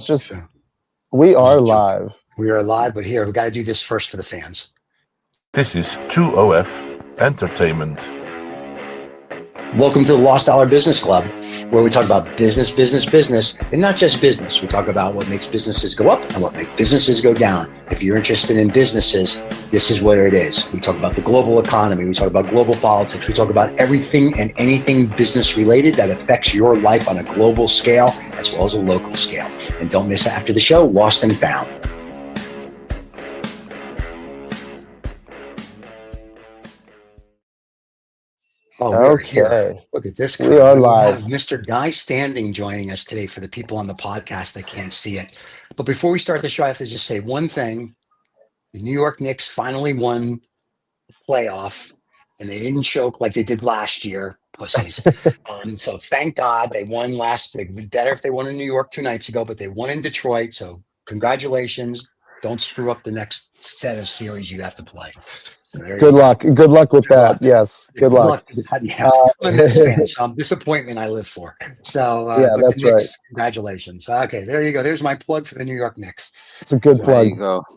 just, we are live. We are live, but here, we got to do this first for the fans. This is 2OF Entertainment. Welcome to the Lost Dollar Business Club, where we talk about business, and not just business. We talk about what makes businesses go up and what makes businesses go down. If you're interested in businesses, this is where it is. We talk about the global economy. We talk about global politics. We talk about everything and anything business related that affects your life on a global scale as well as a local scale. And don't miss after the show, Lost and Found. Oh, we're here. Look at this. We are live. We have Mr. Guy Standing joining us today for the people on the podcast that can't see it. But before we start the show, I have to just say one thing. The New York Knicks finally won the playoff, and they didn't choke like they did last year, pussies. So thank God they won last week. It would be better if they won in New York 2 nights ago, but they won in Detroit. So congratulations. Don't screw up the next set of series you have to play. So good luck. Good luck with that. Yes. Good luck. Yeah. I'm a Knicks fan, so disappointment I live for. So yeah, that's Knicks, right. Congratulations. Okay, there you go. There's my plug for the New York Knicks. It's a good plug.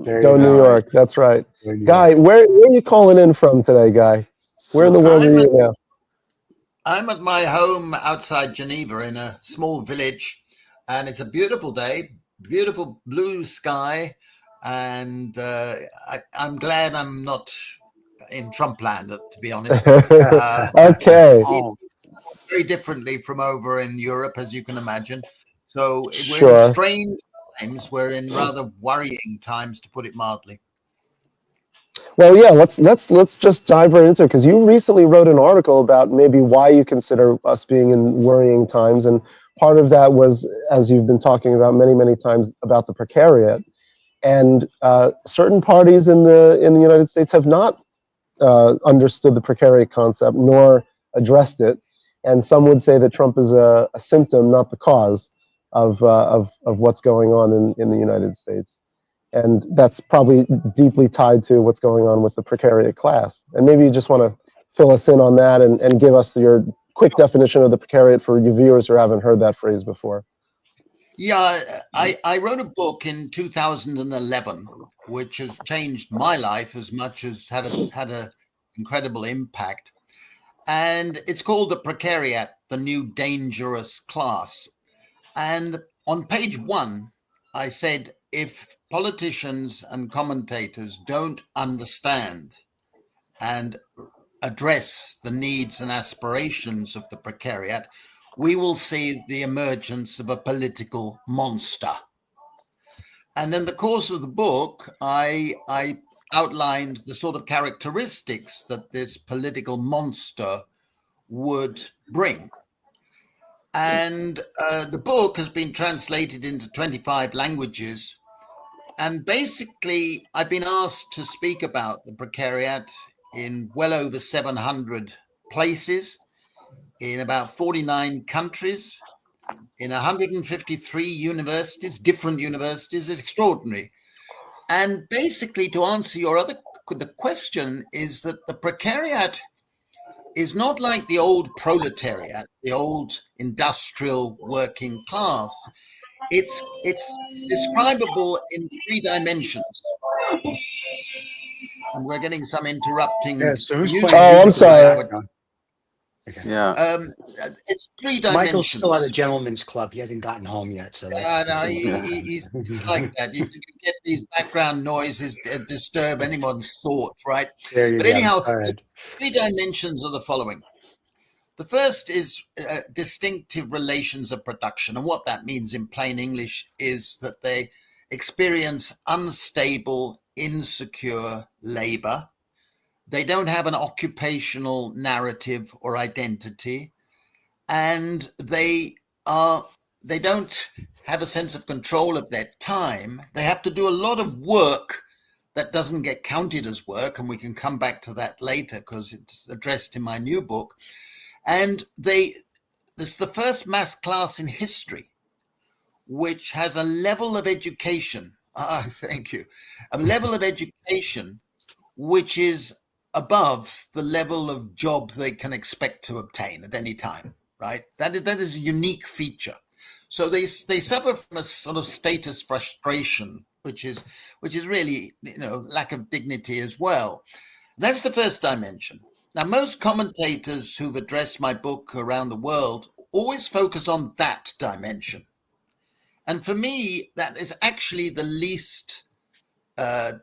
There you go New York. That's right. Guy, where are you calling in from today, Guy? Where in the world are you now? I'm at my home outside Geneva in a small village, and it's a beautiful day, beautiful blue sky. And I'm glad I'm not in Trump land, to be honest. Okay. Very differently from over in Europe, as you can imagine. So we're in strange times. We're in rather worrying times, to put it mildly. Well, yeah, let's just dive right into it, because you recently wrote an article about maybe why you consider us being in worrying times, and part of that was, as you've been talking about many times, about the precariat. And certain parties in the United States have not understood the precariat concept nor addressed it. And some would say that Trump is a symptom, not the cause of what's going on in the United States. And that's probably deeply tied to what's going on with the precariat class. And maybe you just want to fill us in on that and give us your quick definition of the precariat for you viewers who haven't heard that phrase before. Yeah, I wrote a book in 2011, which has changed my life as much as had an incredible impact. And it's called The Precariat, the New Dangerous Class. And on page 1, I said, if politicians and commentators don't understand and address the needs and aspirations of the precariat, we will see the emergence of a political monster. And in the course of the book, I outlined the sort of characteristics that this political monster would bring. And the book has been translated into 25 languages. And basically, I've been asked to speak about the precariat in well over 700 places, in about 49 countries, in 153 universities, different universities. It's extraordinary. And basically, to answer the question is that the precariat is not like the old proletariat, the old industrial working class. It's describable in 3 dimensions. And we're getting some interrupting. Yeah, so who's music. playing? Oh, I'm sorry. Okay. Yeah. It's 3 dimensions. Michael's still at a gentleman's club. He hasn't gotten home yet. So he's like that. You can get these background noises that disturb anyone's thoughts, right? But anyhow, the 3 dimensions are the following. The first is distinctive relations of production. And what that means in plain English is that they experience unstable, insecure labor. They don't have an occupational narrative or identity, and they don't have a sense of control of their time. They have to do a lot of work that doesn't get counted as work, and we can come back to that later because it's addressed in my new book. And this is the first mass class in history which has a level of education. Thank you. A level of education which is above the level of job they can expect to obtain at any time, right? That is a unique feature. So they suffer from a sort of status frustration, which is really, lack of dignity as well. That's the first dimension. Now, most commentators who've addressed my book around the world always focus on that dimension. And for me, that is actually the least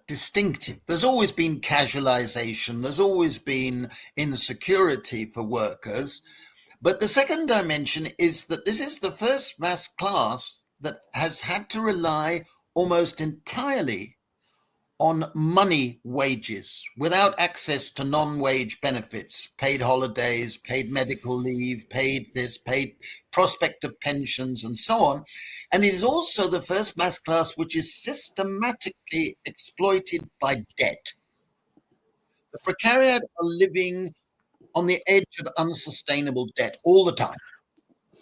distinctive. There's always been casualization. There's always been insecurity for workers. But the second dimension is that this is the first mass class that has had to rely almost entirely on money wages without access to non-wage benefits, paid holidays, paid medical leave, paid this, paid prospect of pensions, and so on. And it is also the first mass class which is systematically exploited by debt. The precariat are living on the edge of unsustainable debt all the time.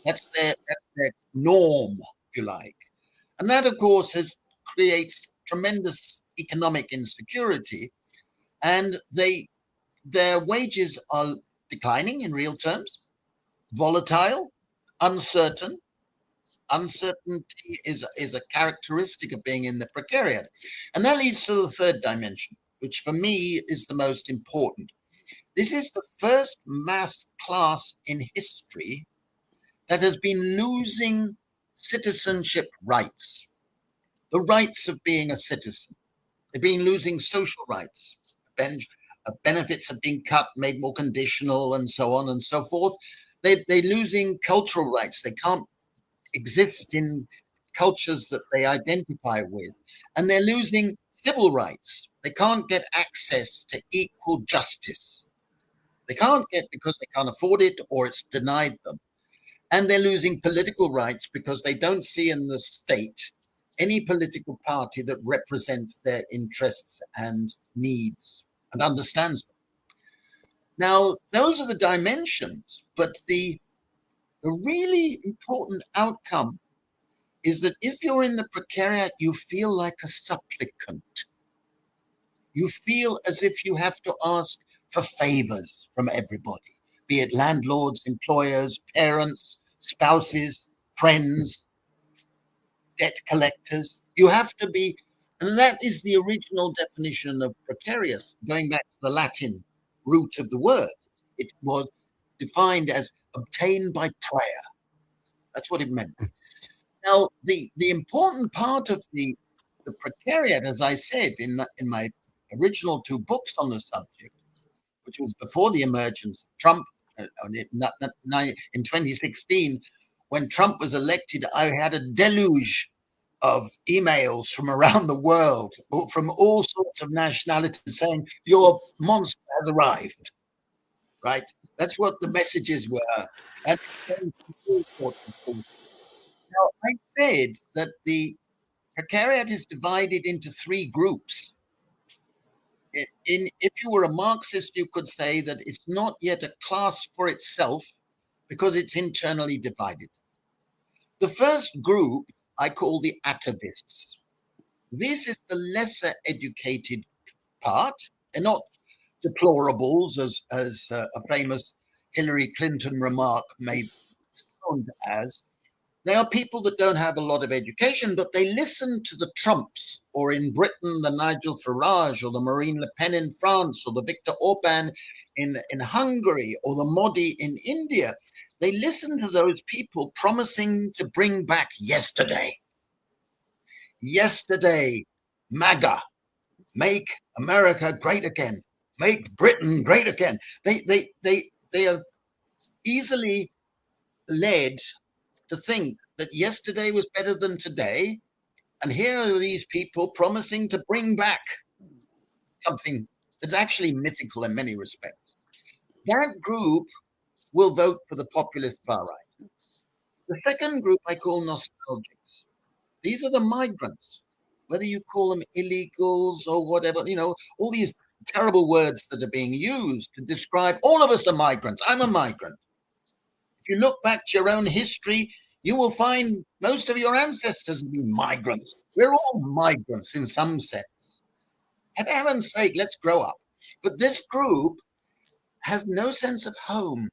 That's their norm, if you like. And that, of course, creates tremendous economic insecurity, and their wages are declining in real terms, volatile, uncertain. Uncertainty is a characteristic of being in the precariat. And that leads to the third dimension, which for me is the most important. This is the first mass class in history that has been losing citizenship rights, the rights of being a citizen. They've been losing social rights. Benefits have been cut, made more conditional, and so on and so forth. They're losing cultural rights. They can't exist in cultures that they identify with. And they're losing civil rights. They can't get access to equal justice. They can't get because they can't afford it or it's denied them. And they're losing political rights because they don't see in the state any political party that represents their interests and needs and understands them. Now, those are the dimensions, but the really important outcome is that if you're in the precariat, you feel like a supplicant. You feel as if you have to ask for favors from everybody, be it landlords, employers, parents, spouses, friends, debt collectors. You have to be, and that is the original definition of precarious, going back to the Latin root of the word. It was defined as obtained by prayer. That's what it meant. Now, the important part of the precariat, as I said in my original two books on the subject, which was before the emergence of Trump in 2016, when Trump was elected, I had a deluge of emails from around the world, from all sorts of nationalities saying, your monster has arrived, right? That's what the messages were. And all sorts of things. Now, I said that the precariat is divided into three groups. If you were a Marxist, you could say that it's not yet a class for itself because it's internally divided. The first group I call the atavists. This is the lesser educated part. They're not deplorables, as a famous Hillary Clinton remark made sound as. They are people that don't have a lot of education, but they listen to the Trumps, or in Britain, the Nigel Farage, or the Marine Le Pen in France, or the Viktor Orban in Hungary, or the Modi in India. They listen to those people promising to bring back yesterday. Yesterday, MAGA, make America great again, make Britain great again. They are easily led to think that yesterday was better than today, and here are these people promising to bring back something that's actually mythical in many respects. That group will vote for the populist far right. The second group I call nostalgics. These are the migrants, whether you call them illegals or whatever, all these terrible words that are being used to describe all of us are migrants. I'm a migrant. If you look back to your own history, you will find most of your ancestors have been migrants. We're all migrants in some sense. For heaven's sake, let's grow up. But this group has no sense of home.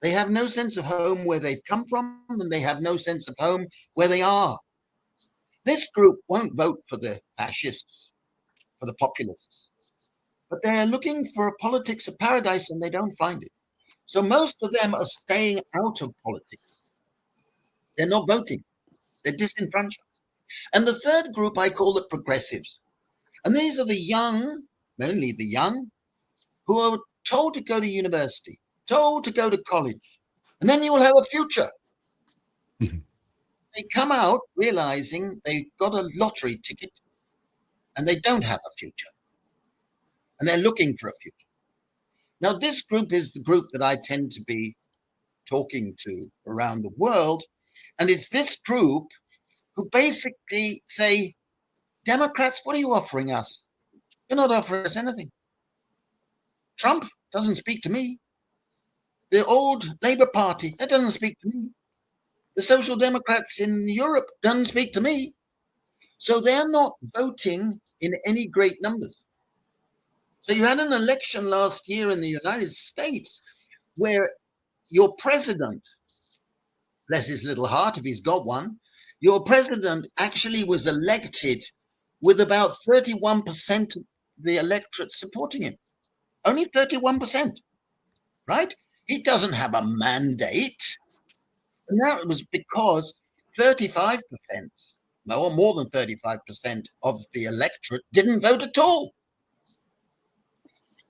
They have no sense of home where they've come from, and they have no sense of home where they are. This group won't vote for the fascists, for the populists, but they're looking for a politics of paradise and they don't find it. So most of them are staying out of politics. They're not voting. They're disenfranchised. And the third group I call the progressives. And these are the young, mainly the young, who are told to go to university, told to go to college, and then you will have a future. Mhm. They come out realizing they've got a lottery ticket and they don't have a future. And they're looking for a future. Now, this group is the group that I tend to be talking to around the world. And it's this group who basically say, Democrats, what are you offering us? You're not offering us anything. Trump doesn't speak to me. The old Labour Party, that doesn't speak to me. The Social Democrats in Europe doesn't speak to me. So they're not voting in any great numbers. So you had an election last year in the United States where your president, bless his little heart if he's got one, your president actually was elected with about 31% of the electorate supporting him. Only 31%, right? He doesn't have a mandate. And that was because 35%, or more than 35% of the electorate didn't vote at all.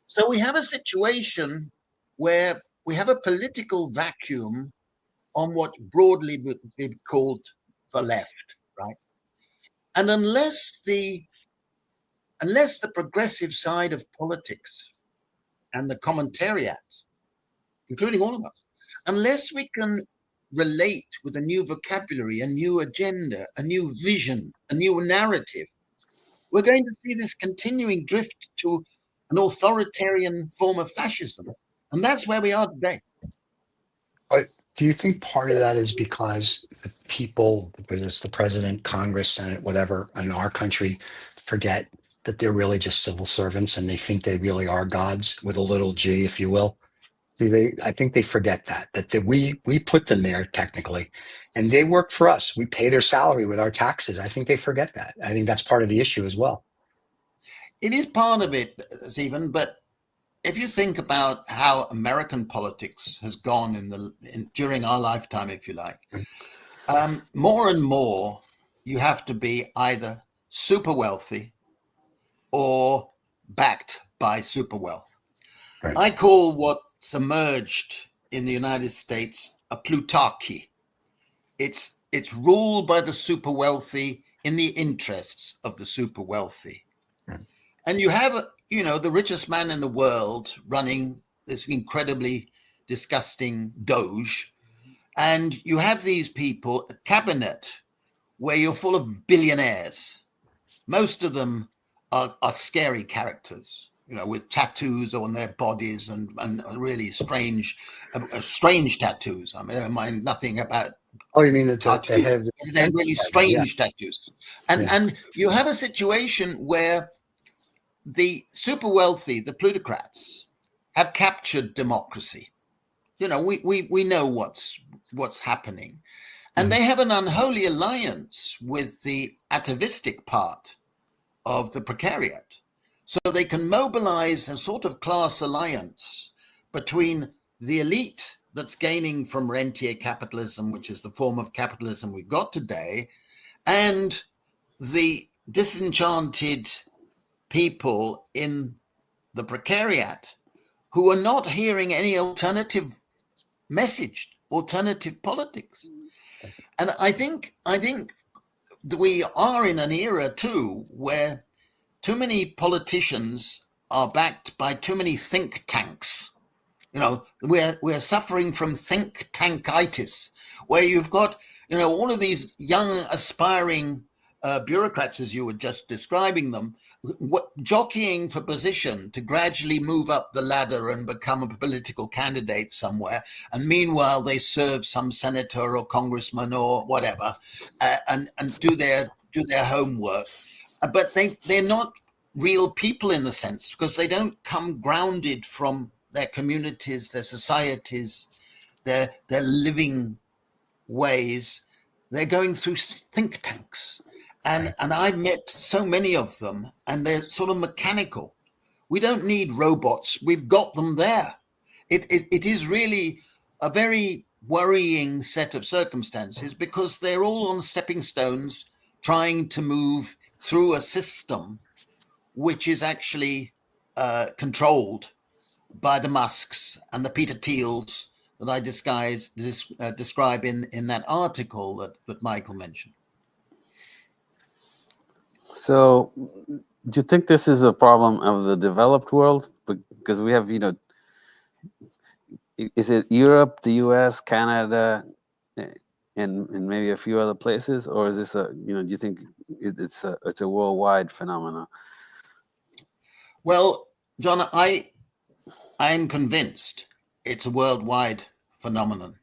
So we have a situation where we have a political vacuum on what broadly would be called the left, right? And unless the progressive side of politics and the commentariat, including all of us, unless we can relate with a new vocabulary, a new agenda, a new vision, a new narrative, we're going to see this continuing drift to an authoritarian form of fascism. And that's where we are today. But do you think part of that is because the people, whether it's the president, Congress, Senate, whatever, in our country, forget that they're really just civil servants and they think they really are gods with a little g, if you will? See, I think they forget that we put them there technically, and they work for us. We pay their salary with our taxes. I think they forget that. I think that's part of the issue as well. It is part of it, Stephen, but if you think about how American politics has gone during our lifetime, if you like, more and more you have to be either super wealthy or backed by super wealth. Right. I call what's emerged in the United States a plutarchy. It's ruled by the super wealthy in the interests of the super wealthy. Right. And you have, the richest man in the world running this incredibly disgusting doge. And you have these people, a cabinet, where you're full of billionaires. Most of them are scary characters, with tattoos on their bodies and really strange tattoos. I mean, I don't mind nothing about Oh, you mean the tattoos. head of the They're really strange tattoos. And you have a situation where the super wealthy, the plutocrats, have captured democracy. We know what's happening. And they have an unholy alliance with the atavistic part of the Precariat. So they can mobilize a sort of class alliance between the elite that's gaining from rentier capitalism, which is the form of capitalism we've got today, and the disenchanted people in the Precariat who are not hearing any alternative message, alternative politics. And I think that we are in an era too where too many politicians are backed by too many think tanks. We're suffering from think tankitis, where you've got all of these young aspiring bureaucrats, as you were just describing them, jockeying for position to gradually move up the ladder and become a political candidate somewhere. And meanwhile, they serve some senator or congressman or whatever, and do their homework. But they're not real people in the sense, because they don't come grounded from their communities, their societies, their living ways, they're going through think tanks. And I've met so many of them, and they're sort of mechanical. We don't need robots. We've got them there. It is really a very worrying set of circumstances, because they're all on stepping stones trying to move through a system which is actually controlled by the Musks and the Peter Thiels that I describe in that article that Michael mentioned. So, do you think this is a problem of the developed world? Because we have, is it Europe, the US, Canada, and maybe a few other places, or is this do you think it's a worldwide phenomenon? Well, John, I'm convinced it's a worldwide phenomenon.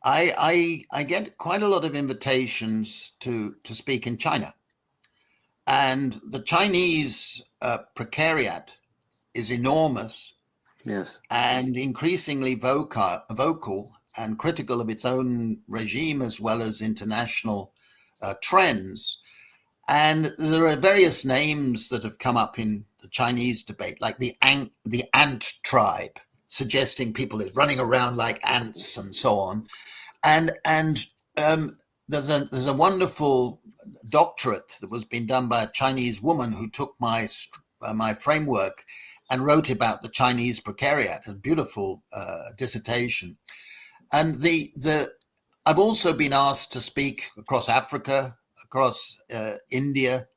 I get quite a lot of invitations to speak in China, and the Chinese precariat is enormous. Yes. And increasingly vocal and critical of its own regime, as well as international trends. And there are various names that have come up in the Chinese debate, like the ant tribe, suggesting people is running around like ants and so on. And there's a wonderful doctorate that was being done by a Chinese woman who took my framework and wrote about the Chinese precariat, a beautiful dissertation. And I've also been asked to speak across Africa, across India,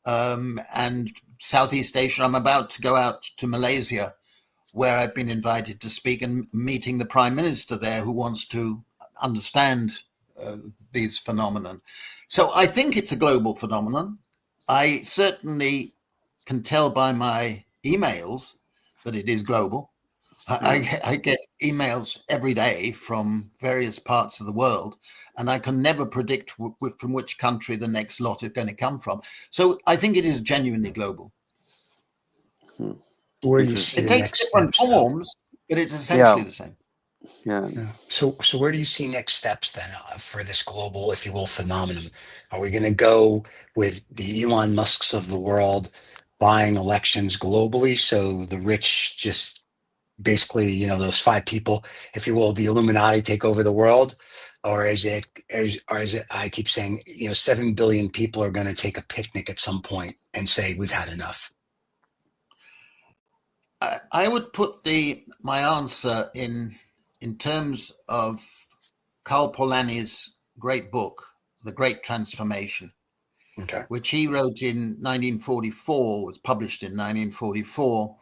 and Southeast Asia. I'm about to go out to Malaysia, where I've been invited to speak, and meeting the Prime Minister there, who wants to understand these phenomenon. So I think it's a global phenomenon. I certainly can tell by my emails that it is global. I get emails every day from various parts of the world, and I can never predict from which country the next lot is going to come from. So I think it is genuinely global. Where do you see It the takes next different steps? forms, but it's essentially the same. Yeah. So where do you see next steps then for this global, if you will, phenomenon? Are we going to go with the Elon Musks of the world buying elections globally, so the rich just basically, those five people, if you will, the Illuminati take over the world? Or is it, I keep saying, 7 billion people are going to take a picnic at some point and say, we've had enough? I would put my answer in terms of Karl Polanyi's great book, The Great Transformation, Okay. which he wrote in 1944, was published in 1944.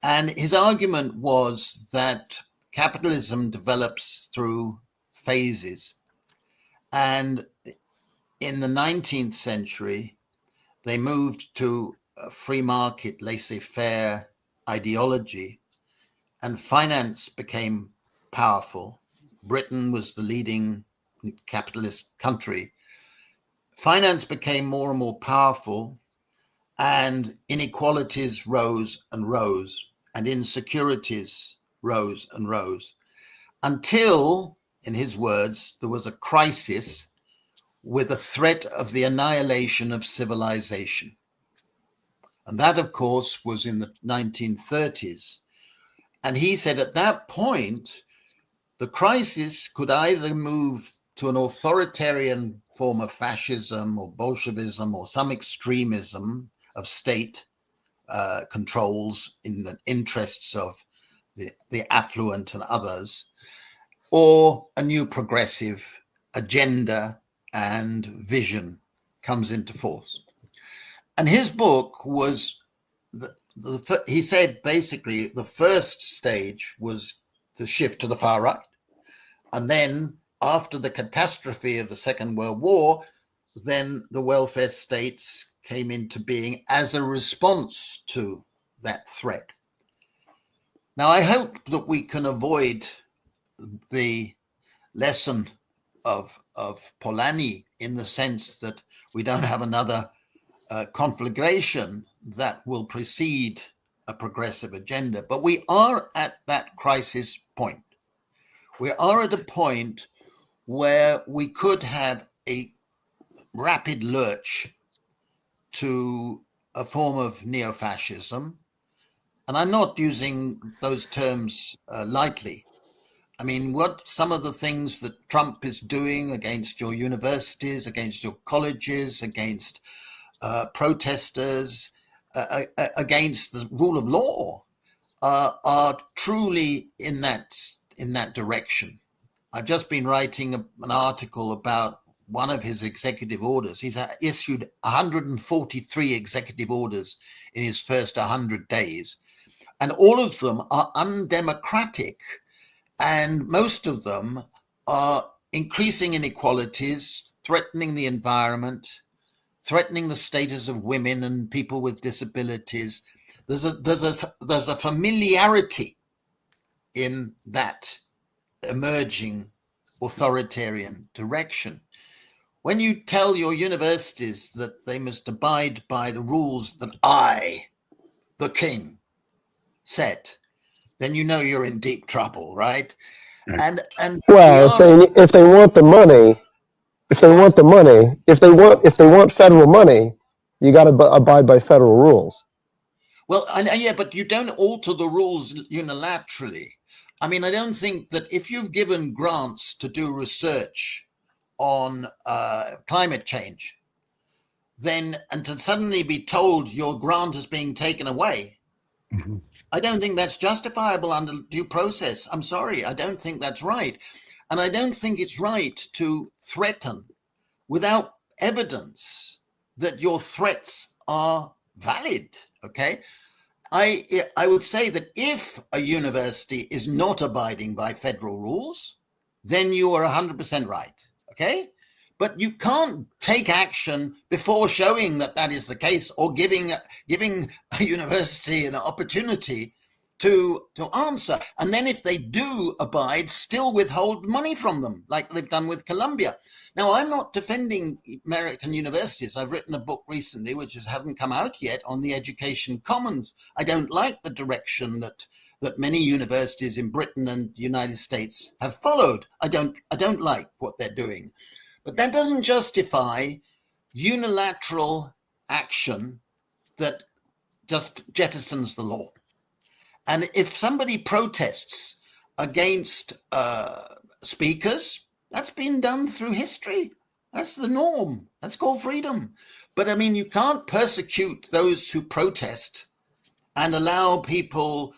And his argument was that capitalism develops through phases. And in the 19th century, they moved to a free market, laissez-faire ideology, and finance became powerful. Britain was the leading capitalist country. Finance became more and more powerful, and inequalities rose and rose, and insecurities rose and rose, until, in his words, there was a crisis with a threat of the annihilation of civilization. And that, of course, was in the 1930s. And he said at that point, the crisis could either move to an authoritarian form of fascism or Bolshevism or some extremism of state controls in the interests of the affluent and others, or a new progressive agenda and vision comes into force. And his book was, he said basically the first stage was the shift to the far right. And then after the catastrophe of the Second World War, then the welfare states came into being as a response to that threat. Now, I hope that we can avoid the lesson of Polanyi, in the sense that we don't have another conflagration that will precede a progressive agenda. But we are at that crisis point We are at a point where we could have a rapid lurch to a form of neo-fascism. And I'm not using those terms lightly. I mean, what some of the things that Trump is doing against your universities, against your colleges, against protesters, against the rule of law, are truly in that direction. I've just been writing an article about one of his executive orders. He's issued 143 executive orders in his first 100 days, and all of them are undemocratic, and most of them are increasing inequalities, threatening the environment, threatening the status of women and people with disabilities. There's a familiarity in that emerging authoritarian direction. When you tell your universities that they must abide by the rules that I, the king, set, then you know you're in deep trouble, right? And Well, if they want the money, if they want federal money, you got to abide by federal rules. Well, yeah, but you don't alter the rules unilaterally. I mean, I don't think that if you've given grants to do research on climate change, then and to suddenly be told your grant is being taken away, I don't think that's justifiable under due process. I'm sorry, I don't think that's right. And I don't think it's right to threaten without evidence that your threats are valid, okay? I would say that if a university is not abiding by federal rules, then you are 100% right, okay? But you can't take action before showing that that is the case, or giving a university an opportunity to answer. And then if they do abide, still withhold money from them, like they've done with Columbia. Now, I'm not defending American universities. I've written a book recently, which hasn't come out yet, on the education commons. I don't like the direction that many universities in Britain and the United States have followed. I don't like what they're doing. But that doesn't justify unilateral action that just jettisons the law. And if somebody protests against speakers, that's been done through history. That's the norm. That's called freedom. But I mean, you can't persecute those who protest and allow people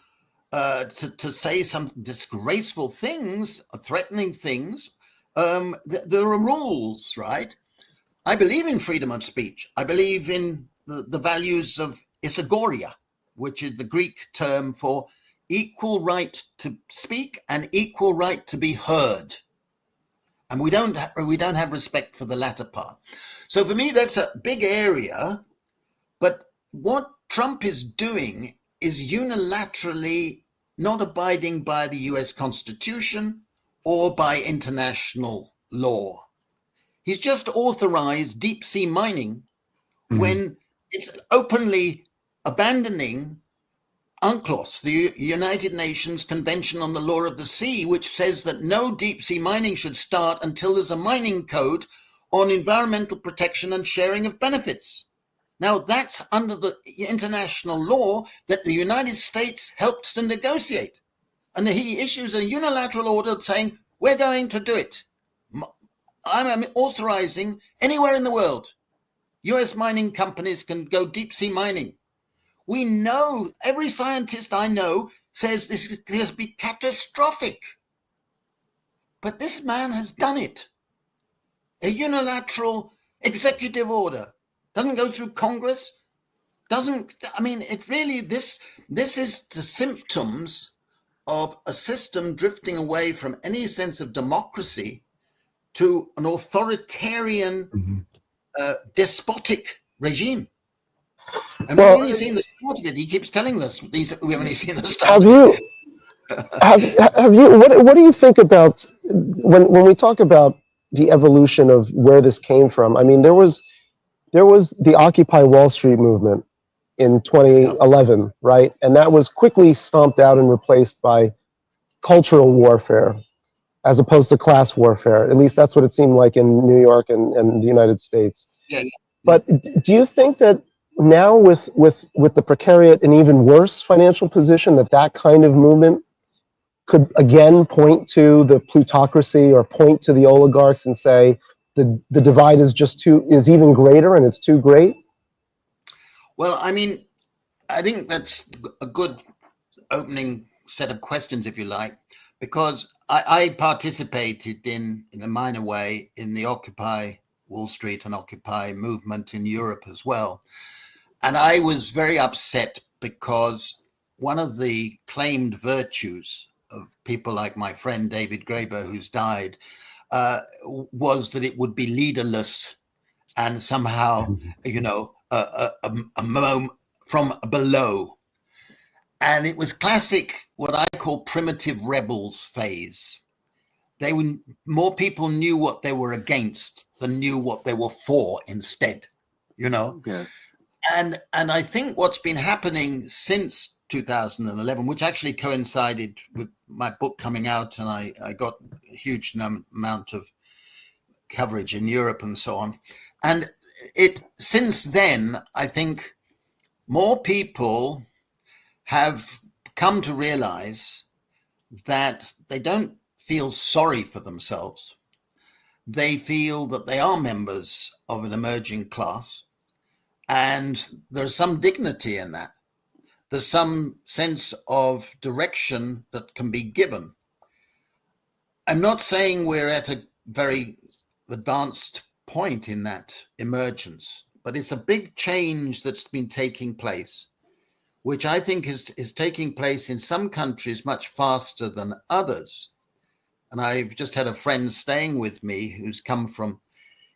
to say some disgraceful things, threatening things. There are rules, right? I believe in freedom of speech. I believe in the values of isagoria, which is the Greek term for equal right to speak and equal right to be heard. And we don't have respect for the latter part. So for me, that's a big area. But what Trump is doing is unilaterally not abiding by the US Constitution or by international law. He's just authorized deep sea mining when it's openly abandoning UNCLOS, the United Nations Convention on the Law of the Sea, which says that no deep sea mining should start until there's a mining code on environmental protection and sharing of benefits. Now, that's under the international law that the United States helped to negotiate. And he issues a unilateral order saying, we're going to do it. I'm authorizing anywhere in the world. US mining companies can go deep sea mining. We know, every scientist I know says this is going to be catastrophic. But this man has done it. A unilateral executive order. Doesn't go through Congress. It really, this is the symptoms of a system drifting away from any sense of democracy to an authoritarian, despotic regime. And we've only seen the start of it. He keeps telling us we've only seen the start of it. Have you? What do you think about when we talk about the evolution of where this came from? I mean, there was the Occupy Wall Street movement in 2011, right? And that was quickly stomped out and replaced by cultural warfare. as opposed to class warfare. At least that's what it seemed like in New York and the United States. Yeah, yeah. But do you think that now with the precariat an even worse financial position, that kind of movement could again point to the plutocracy or point to the oligarchs and say the divide is even greater and it's too great? Well, I mean, I think that's a good opening set of questions, if you like, because I participated in a minor way in the Occupy Wall Street and Occupy movement in Europe as well. And I was very upset because one of the claimed virtues of people like my friend David Graeber, who's died, was that it would be leaderless and somehow, a moment from below. And it was classic, what I call primitive rebels phase. More people knew what they were against than knew what they were for instead, Yes. And I think what's been happening since 2011, which actually coincided with my book coming out, and I got a huge amount of coverage in Europe and so on. And since then, I think more people have come to realize that they don't feel sorry for themselves. They feel that they are members of an emerging class, and there's some dignity in that. There's some sense of direction that can be given. I'm not saying we're at a very advanced point in that emergence, but it's a big change that's been taking place, which I think is taking place in some countries much faster than others. And I've just had a friend staying with me who's come from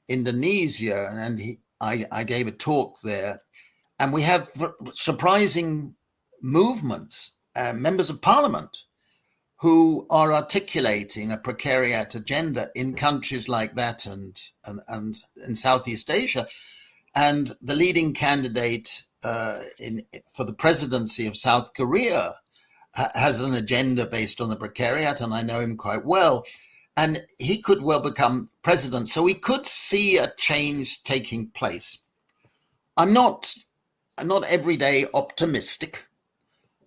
Indonesia, and I gave a talk there, and we have surprising movements, members of parliament who are articulating a precariat agenda in countries like that and in Southeast Asia. And the leading candidate for the presidency of South Korea has an agenda based on the precariat, and I know him quite well. And he could well become president. So we could see a change taking place. I'm not every day optimistic.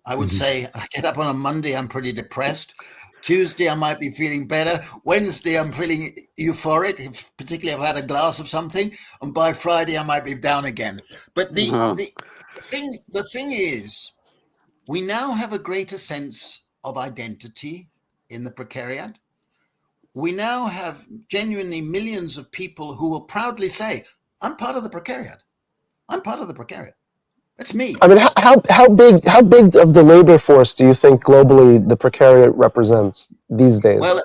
I would say I get up on a Monday, I'm pretty depressed. Tuesday, I might be feeling better. Wednesday, I'm feeling euphoric, particularly if I've had a glass of something. And by Friday, I might be down again. But the thing is, we now have a greater sense of identity in the precariat. We now have genuinely millions of people who will proudly say, I'm part of the precariat. I'm part of the precariat. That's me. I mean, how big of the labor force do you think globally the precariat represents these days? Well,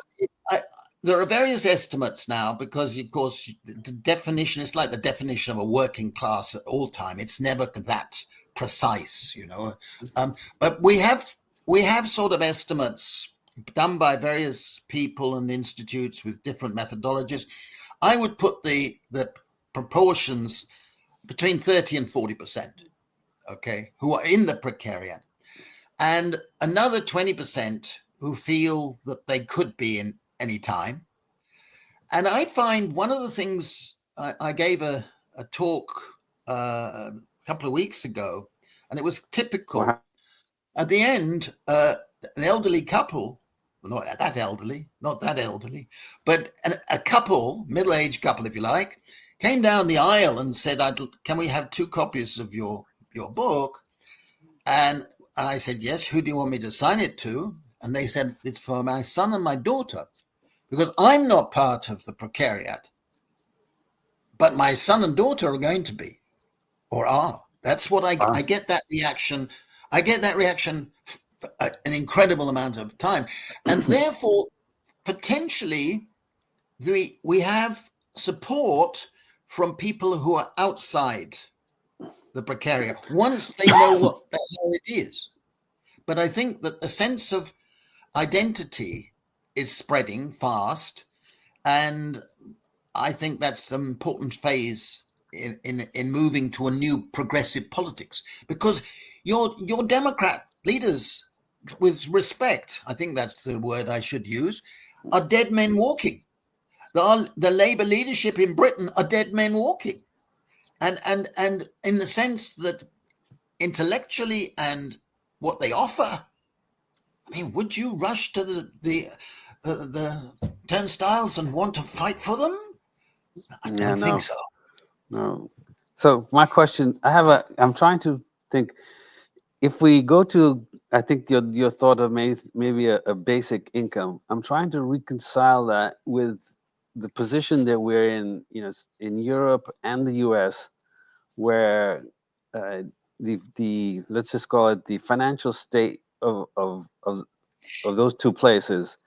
there are various estimates now because, of course, the definition is like the definition of a working class at all time. It's never that precise, but we have sort of estimates done by various people and institutes with different methodologies. I would put the proportions between 30 and 40%, okay, who are in the precariat, and another 20% who feel that they could be in any time. And I find one of the things, I gave a talk a couple of weeks ago, and it was typical. Wow. At the end, an elderly couple, not that elderly, but a couple, middle-aged couple, if you like, came down the aisle and said, can we have 2 copies of your book? And I said, yes, who do you want me to sign it to? And they said, it's for my son and my daughter, because I'm not part of the precariat, but my son and daughter are going to be, or are. That's what I get that reaction. I get that reaction an incredible amount of time. And therefore, potentially, we have support from people who are outside the precariat once they know what the hell it is. But I think that the sense of identity is spreading fast, and I think that's an important phase in moving to a new progressive politics, because your Democrat leaders, with respect, I think that's the word I should use, are dead men walking. The Labour leadership in Britain are dead men walking. And in the sense that intellectually and what they offer, I mean, would you rush to the turnstiles and want to fight for them? I don't think so. No. So my question, I'm trying to think, if we go to, I think your thought of maybe a basic income, I'm trying to reconcile that with the position that we're in, in Europe and the US, where the let's just call it the financial state of those two places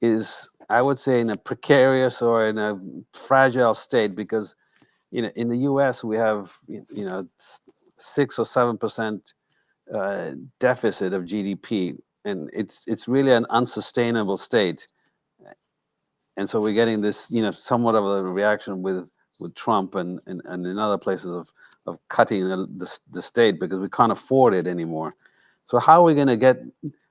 is, I would say, in a precarious or in a fragile state, because in the US we have 6 or 7% deficit of GDP, and it's really an unsustainable state. And so we're getting this, somewhat of a reaction with Trump and in other places of cutting the state, because we can't afford it anymore. So how are we going to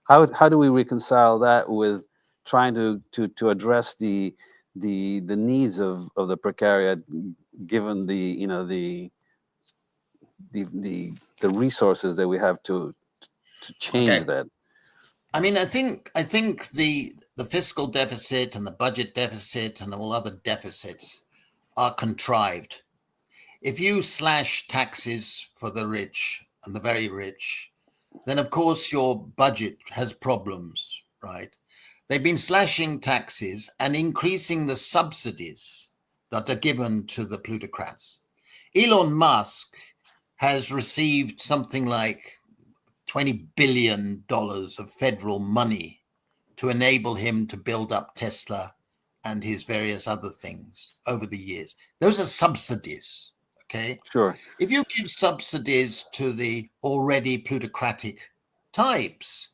how do we reconcile that with trying to address the needs of the precariat, given the resources that we have to change that? I mean, I think the fiscal deficit and the budget deficit and all other deficits are contrived. If you slash taxes for the rich and the very rich, then of course your budget has problems, right? They've been slashing taxes and increasing the subsidies that are given to the plutocrats. Elon Musk has received something like $20 billion of federal money to enable him to build up Tesla and his various other things over the years. Those are subsidies, okay? Sure. If you give subsidies to the already plutocratic types,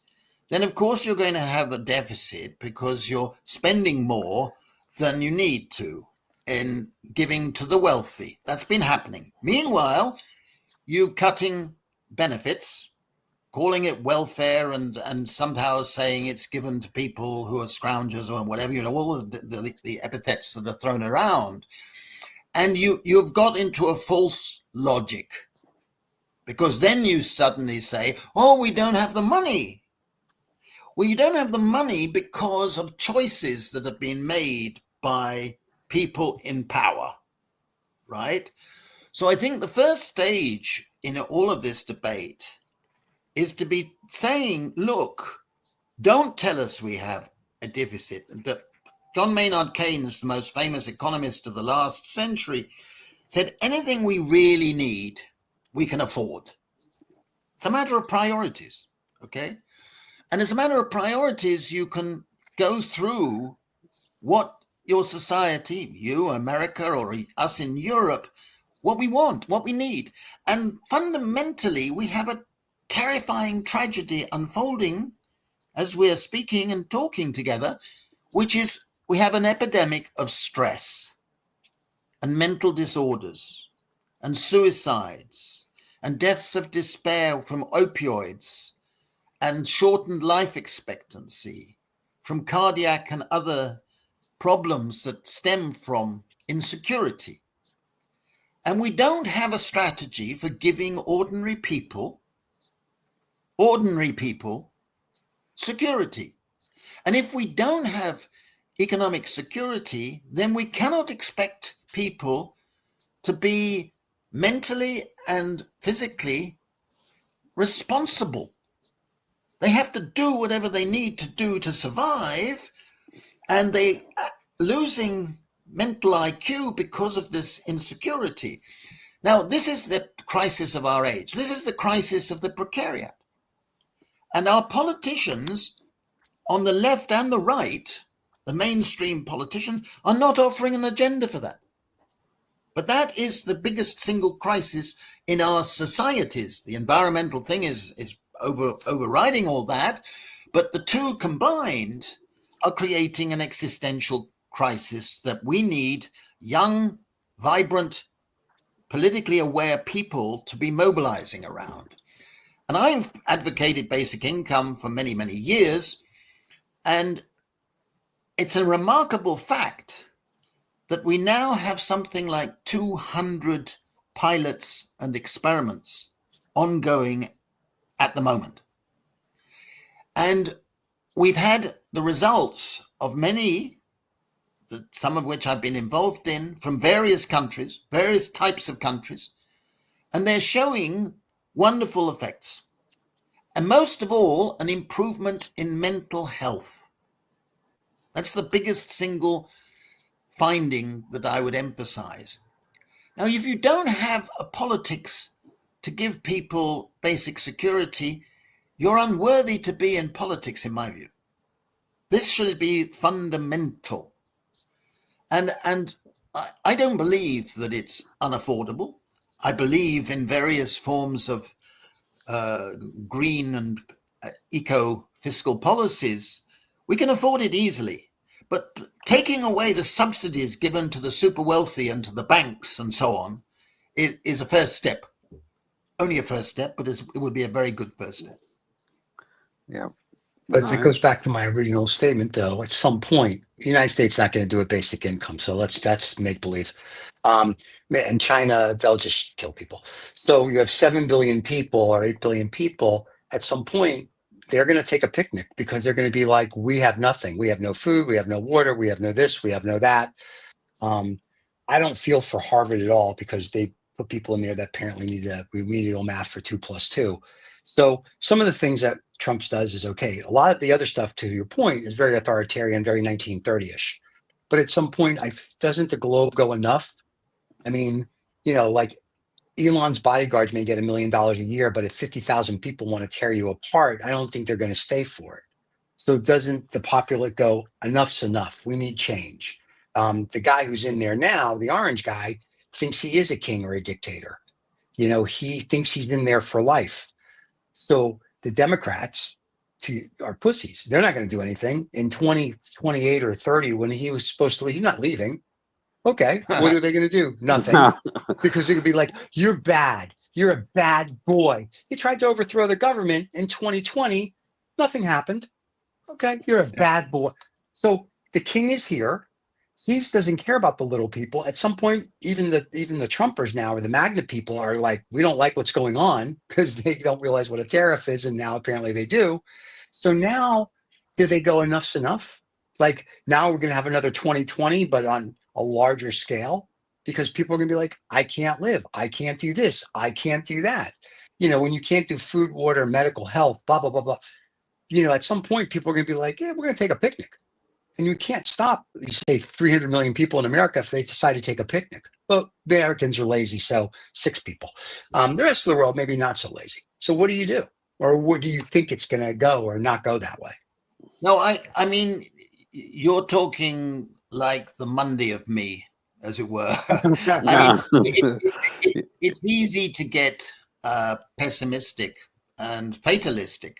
then of course you're going to have a deficit, because you're spending more than you need to in giving to the wealthy. That's been happening. Meanwhile, you're cutting benefits, calling it welfare, and somehow saying it's given to people who are scroungers or whatever, all of the epithets that are thrown around. And you've got into a false logic, because then you suddenly say, oh, we don't have the money. Well, you don't have the money because of choices that have been made by people in power, right? So I think the first stage in all of this debate is to be saying, look, don't tell us we have a deficit. John Maynard Keynes, the most famous economist of the last century, said anything we really need, we can afford. It's a matter of priorities, okay? And as a matter of priorities, you can go through what your society, you, America, or us in Europe, what we want, what we need. And fundamentally, we have a terrifying tragedy unfolding as we're speaking and talking together, which is we have an epidemic of stress and mental disorders and suicides and deaths of despair from opioids and shortened life expectancy from cardiac and other problems that stem from insecurity. And we don't have a strategy for giving ordinary people security. And if we don't have economic security, then we cannot expect people to be mentally and physically responsible. They have to do whatever they need to do to survive, and they are losing mental IQ because of this insecurity. Now, this is the crisis of our age. This is the crisis of the precariat. And our politicians on the left and the right, the mainstream politicians, are not offering an agenda for that. But that is the biggest single crisis in our societies. The environmental thing is overriding all that, but the two combined are creating an existential crisis that we need young, vibrant, politically aware people to be mobilizing around. And I've advocated basic income for many, many years. And it's a remarkable fact that we now have something like 200 pilots and experiments ongoing at the moment. And we've had the results of many, some of which I've been involved in, from various countries, various types of countries, and they're showing wonderful effects. And most of all, an improvement in mental health. That's the biggest single finding that I would emphasize. Now, if you don't have a politics to give people basic security, you're unworthy to be in politics, in my view. This should be fundamental. And I don't believe that it's unaffordable. I believe in various forms of green and eco-fiscal policies. We can afford it easily. But taking away the subsidies given to the super wealthy and to the banks and so on is a first step. Only a first step, but it would be a very good first step. Yeah. But No, it goes back to my original statement, though. At some point, the United States is not going to do a basic income, so that's make believe. And China, they'll just kill people. So you have 7 billion people or 8 billion people. At some point, they're going to take a picnic because they're going to be like, we have nothing. We have no food. We have no water. We have no this. We have no that. I don't feel for Harvard at all because they put people in there that apparently need remedial math for 2+2. So some of the things that Trump does is okay. A lot of the other stuff, to your point, is very authoritarian, very 1930-ish. But at some point, doesn't the globe go enough? I mean, like Elon's bodyguards may get $1 million a year, but if 50,000 people want to tear you apart, I don't think they're going to stay for it. So doesn't the populate go, enough's enough? We need change. The guy who's in there now, the orange guy, thinks he is a king or a dictator. He thinks he's in there for life. So the Democrats are pussies. They're not going to do anything. In 2028 or 30, when he was supposed to leave, he's not leaving. Okay, what are they going to do? Nothing. Because they could be like, you're bad. You're a bad boy. He tried to overthrow the government in 2020. Nothing happened. Okay, you're a bad boy. So the king is here. He doesn't care about the little people. At some point, even the Trumpers now, or the MAGNA people, are like, we don't like what's going on because they don't realize what a tariff is, and now apparently they do. So now, do they go, enough's enough? Like, now we're going to have another 2020, but on a larger scale, because people are going to be like, I can't live. I can't do this. I can't do that. When you can't do food, water, medical, health, blah, blah, blah, blah. At some point, people are going to be like, yeah, we're going to take a picnic. And you can't stop, you say 300 million people in America if they decide to take a picnic. Well, the Americans are lazy, so 6 people. The rest of the world, maybe not so lazy. So what do you do? Or what do you think it's going to go or not go that way? No, I mean, you're talking like the Monday of me, as it were. I mean, it's easy to get pessimistic and fatalistic.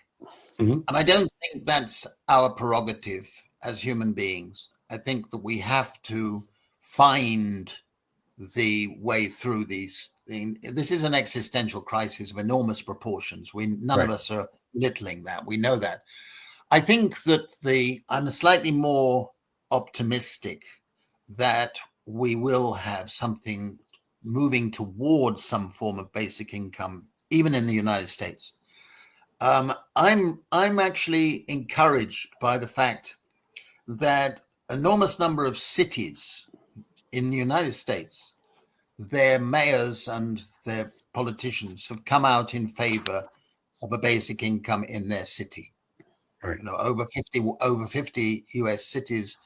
Mm-hmm. And I don't think that's our prerogative as human beings. I think that we have to find the way through these things. This is an existential crisis of enormous proportions. None of us are littling that. We know that. I think that I'm slightly more optimistic that we will have something moving towards some form of basic income, even in the United States. I'm actually encouraged by the fact that enormous number of cities in the United States, their mayors and their politicians have come out in favor of a basic income in their city. Right. Over 50 US cities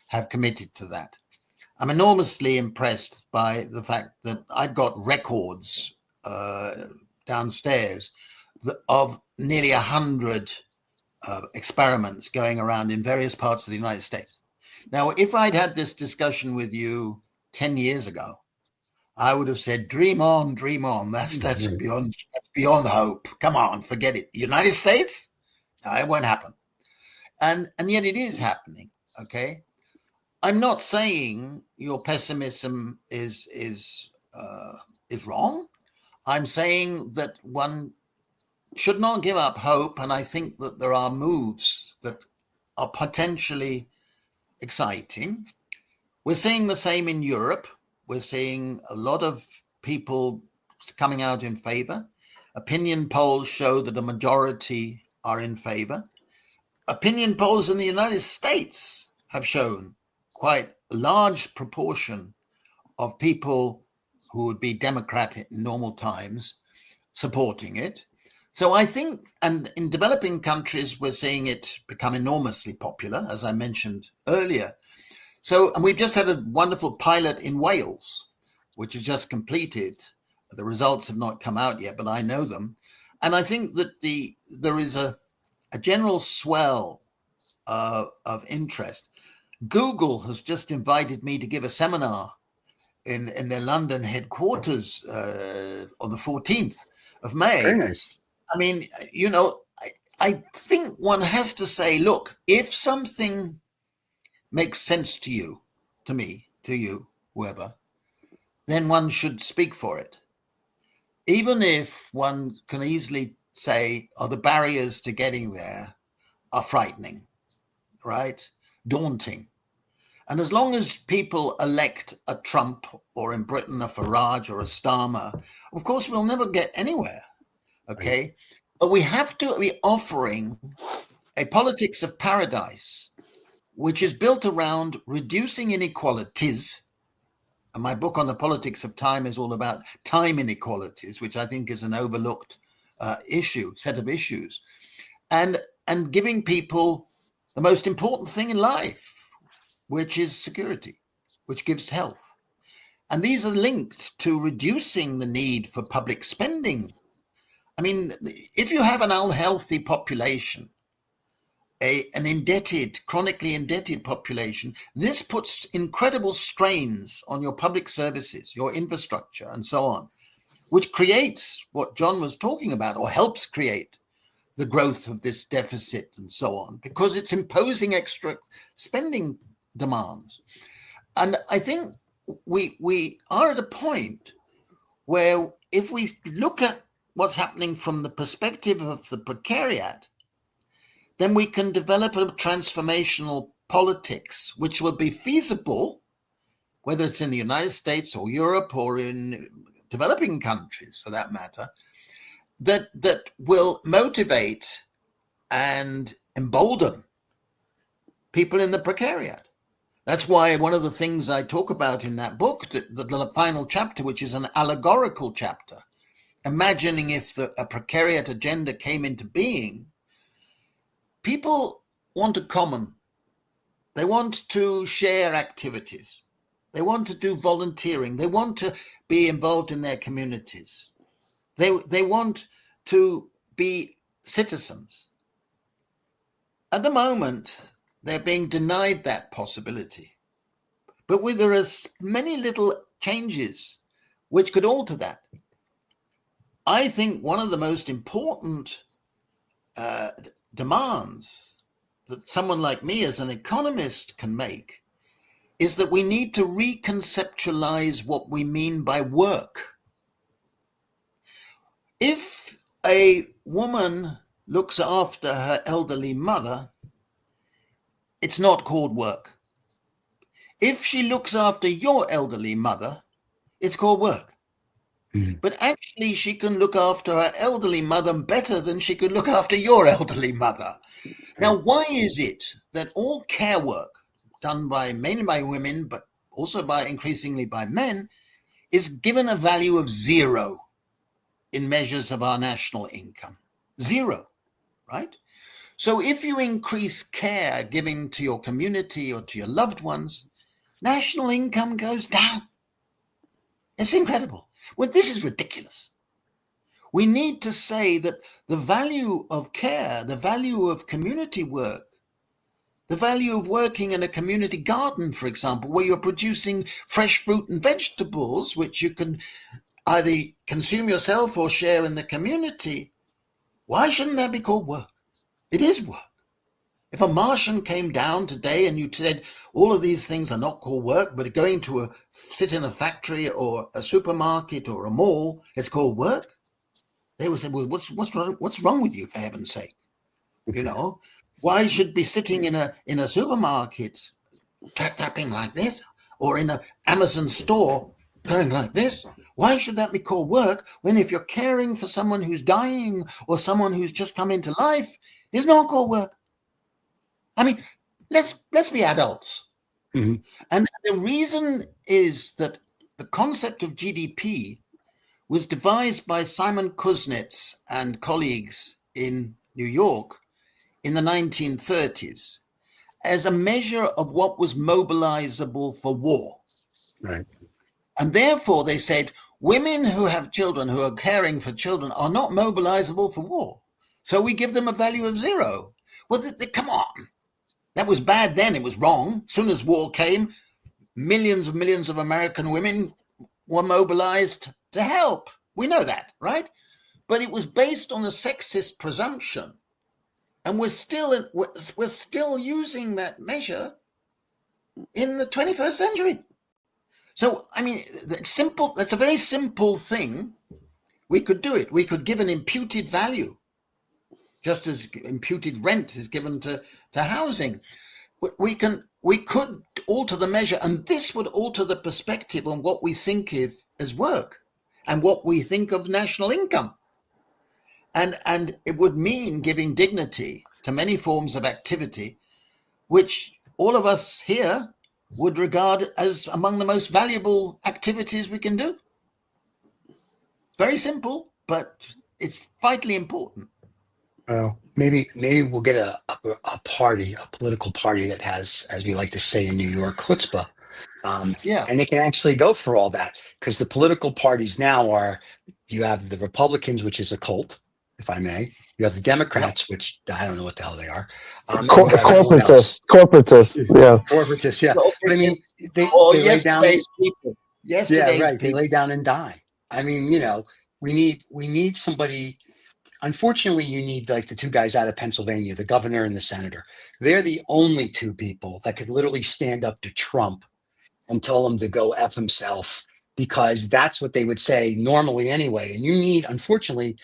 have committed to that. I'm enormously impressed by the fact that I've got records downstairs of nearly 100 experiments going around in various parts of the United States. Now, if I'd had this discussion with you 10 years ago, I would have said, dream on, dream on. That's beyond hope. Come on, forget it. United States? No, it won't happen. And yet it is happening. Okay. I'm not saying your pessimism is wrong. I'm saying that one should not give up hope. And I think that there are moves that are potentially exciting. We're seeing the same in Europe. We're seeing a lot of people coming out in favor. Opinion polls show that a majority are in favor. Opinion polls in the United States have shown quite a large proportion of people who would be Democrat in normal times supporting it. So I think, and in developing countries, we're seeing it become enormously popular, as I mentioned earlier. So, and we've just had a wonderful pilot in Wales, which is just completed. The results have not come out yet, but I know them. And I think that there is a general swell of interest. Google has just invited me to give a seminar in their London headquarters on the 14th of May. Very nice. I mean, I think one has to say, look, if something makes sense to you, to me, to you, whoever, then one should speak for it. Even if one can easily say, oh, the barriers to getting there are frightening, right? Daunting. And as long as people elect a Trump, or in Britain a Farage or a Starmer, of course, we'll never get anywhere, okay? Right. But we have to be offering a politics of paradise, which is built around reducing inequalities. And my book on the politics of time is all about time inequalities, which I think is an overlooked set of issues, and giving people the most important thing in life, which is security, which gives health. And these are linked to reducing the need for public spending. I mean, if you have an unhealthy population, an indebted, chronically indebted population, this puts incredible strains on your public services, your infrastructure, and so on, which creates what John was talking about, or helps create the growth of this deficit and so on, because it's imposing extra spending demands. And I think we are at a point where, if we look at what's happening from the perspective of the precariat, then we can develop a transformational politics which will be feasible, whether it's in the United States or Europe or in developing countries for that matter, that will motivate and embolden people in the precariat. That's why one of the things I talk about in that book, the final chapter, which is an allegorical chapter, imagining if a precariat agenda came into being, people want a common. They want to share activities. They want to do volunteering. They want to be involved in their communities. They want to be citizens. At the moment, they're being denied that possibility. But there are many little changes which could alter that. I think one of the most important demands that someone like me as an economist can make is that we need to reconceptualize what we mean by work. If a woman looks after her elderly mother, it's not called work. If she looks after your elderly mother, it's called work. Mm. But actually, she can look after her elderly mother better than she could look after your elderly mother. Now, why is it that all care work done mainly by women, but also increasingly by men, is given a value of 0 in measures of our national income? 0, right? So if you increase care giving to your community or to your loved ones, national income goes down. It's incredible. Well, this is ridiculous. We need to say that the value of care, the value of community work, the value of working in a community garden, for example, where you're producing fresh fruit and vegetables, which you can either consume yourself or share in the community, why shouldn't that be called work? It is work. If a Martian came down today and you said all of these things are not called work, but going to sit in a factory or a supermarket or a mall, it's called work, they would say, well, what's wrong with you, for heaven's sake? You know, why should be sitting in a supermarket tapping like this, or in an Amazon store going like this. Why should that be called work when if you're caring for someone who's dying or someone who's just come into life, it's not called work? I mean, let's be adults. Mhm. And the reason is that the concept of GDP was devised by Simon Kuznets and colleagues in New York in the 1930s as a measure of what was mobilizable for war. Right. And therefore, they said women who have children, who are caring for children, are not mobilizable for war. So we give them a value of 0. Well, come on. That was bad then. It was wrong. As soon as war came, millions of American women were mobilized to help. We know that, right? But it was based on a sexist presumption. And we're still using that measure in the 21st century. So, I mean, that's a very simple thing. We could do it. We could give an imputed value, just as imputed rent is given to housing. We could alter the measure, and this would alter the perspective on what we think of as work and what we think of national income. And it would mean giving dignity to many forms of activity, which all of us here would regard as among the most valuable activities we can do. Very simple, but it's vitally important. Well, maybe we'll get a political party that has, as we like to say in New York, chutzpah. Yeah. And they can actually go for all that, because the political parties now are, you have the Republicans, which is a cult, if I may. You have the Democrats, which I don't know what the hell they are. And you have everyone else. Corporatists, yeah. Corporatists, yeah. But I mean, they lay down. Yesterday's people. Yeah, right. They People. lay down and die. I mean, we need somebody. Unfortunately, you need like the two guys out of Pennsylvania, the governor and the senator. They're the only two people that could literally stand up to Trump and tell him to go F himself, because that's what they would say normally anyway. And you need, unfortunately,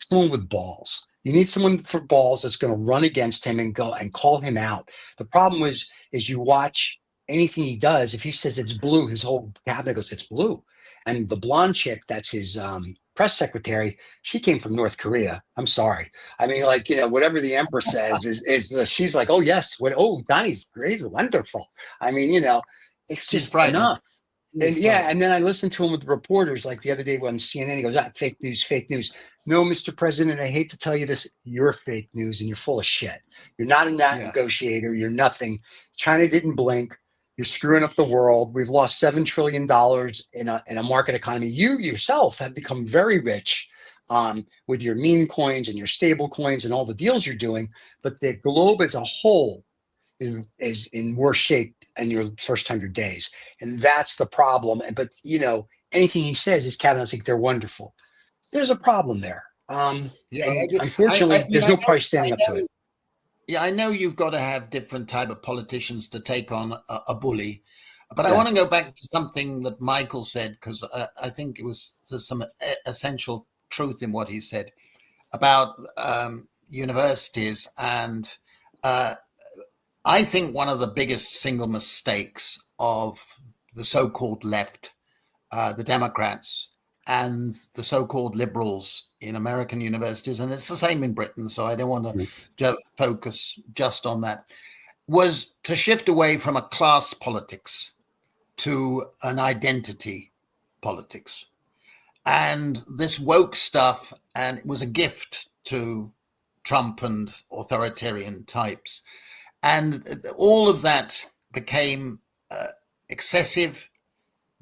someone with balls. You need someone for balls that's going to run against him and go and call him out. The problem is you watch anything he does. If he says it's blue, his whole cabinet goes, it's blue. And the blonde chick, that's his press secretary, she came from North Korea. I'm sorry. I mean, like, whatever the emperor says is she's like, oh yes, Donnie's great, wonderful. I mean, it's She's just frightening. enough. And yeah, and then I listened to him with the reporters, like the other day on CNN. He goes, fake news, fake news. No, Mr. President, I hate to tell you this, you're fake news and you're full of shit. You're not a negotiator. You're nothing. China didn't blink. You're screwing up the world. We've lost $7 trillion in a market economy. You yourself have become very rich with your meme coins and your stable coins and all the deals you're doing. But the globe as a whole is in worse shape in your first 100 days. And that's the problem. But, anything he says, his cabinet's like, they're wonderful. So there's a problem there. And unfortunately, there's no price standing up to it. Yeah, I know you've got to have different type of politicians to take on a bully, but I want to go back to something that Michael said, because I think there's some essential truth in what he said about universities. And I think one of the biggest single mistakes of the so-called left, the Democrats, and the so-called liberals in American universities, and it's the same in Britain, so I don't want to focus just on that, was to shift away from a class politics to an identity politics. And this woke stuff, and it was a gift to Trump and authoritarian types. And all of that became excessive,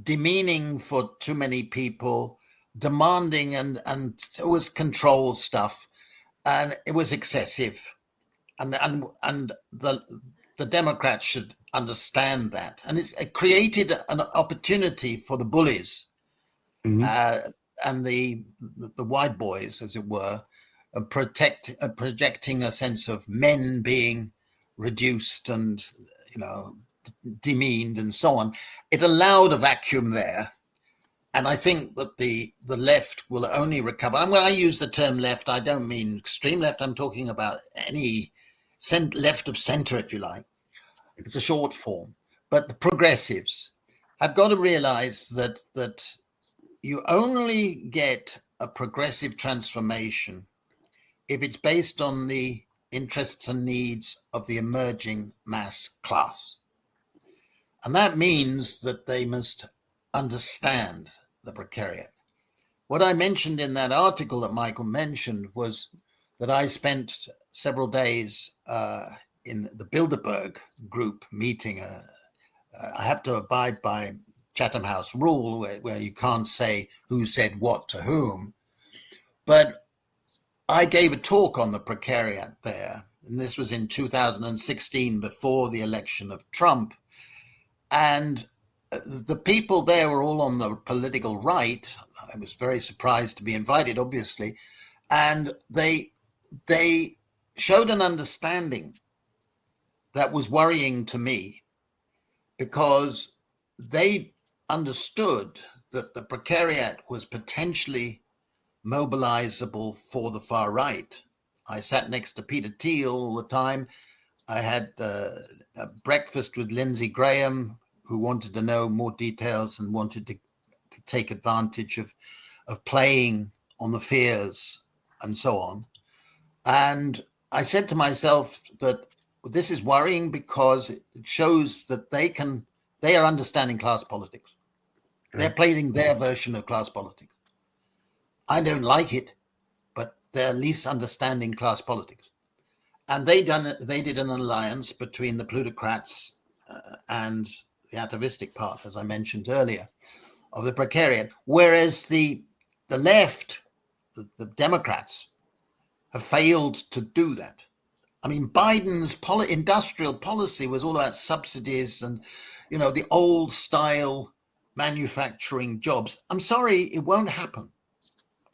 demeaning for too many people, demanding, and it was control stuff, and it was excessive, and the Democrats should understand that, and it created an opportunity for the bullies and the white boys, as it were, projecting a sense of men being reduced and demeaned and so on. It allowed a vacuum there. And I think that the left will only recover. And when I use the term left, I don't mean extreme left. I'm talking about any left of center, if you like. It's a short form. But the progressives have got to realize that you only get a progressive transformation if it's based on the interests and needs of the emerging mass class. And that means that they must understand the precariat. What I mentioned in that article that Michael mentioned was that I spent several days in the Bilderberg group meeting. I have to abide by Chatham House rule where you can't say who said what to whom. But I gave a talk on the precariat there, and this was in 2016 before the election of Trump. And the people there were all on the political right. I was very surprised to be invited, obviously. And they showed an understanding that was worrying to me, because they understood that the precariat was potentially mobilizable for the far right. I sat next to Peter Thiel all the time. I had a breakfast with Lindsey Graham, who wanted to know more details and wanted to take advantage of playing on the fears and so on. And I said to myself that this is worrying because it shows that they are understanding class politics. They're playing their version of class politics. I don't like it, but they're at least understanding class politics. And they did an alliance between the plutocrats and the atavistic part, as I mentioned earlier, of the precariat, whereas the left, the Democrats, have failed to do that. I mean, Biden's industrial policy was all about subsidies and, the old style manufacturing jobs. I'm sorry, it won't happen.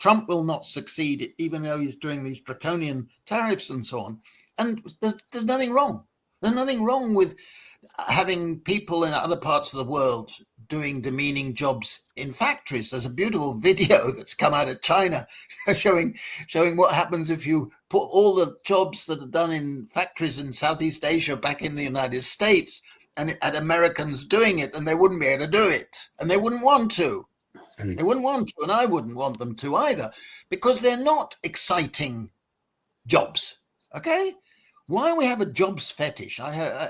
Trump will not succeed, even though he's doing these draconian tariffs and so on. And there's nothing wrong. There's nothing wrong with having people in other parts of the world doing demeaning jobs in factories. There's a beautiful video that's come out of China showing what happens if you put all the jobs that are done in factories in Southeast Asia back in the United States and had Americans doing it, and they wouldn't be able to do it, and they wouldn't want to. They wouldn't want to, and I wouldn't want them to either, because they're not exciting jobs. Okay? Why we have a jobs fetish?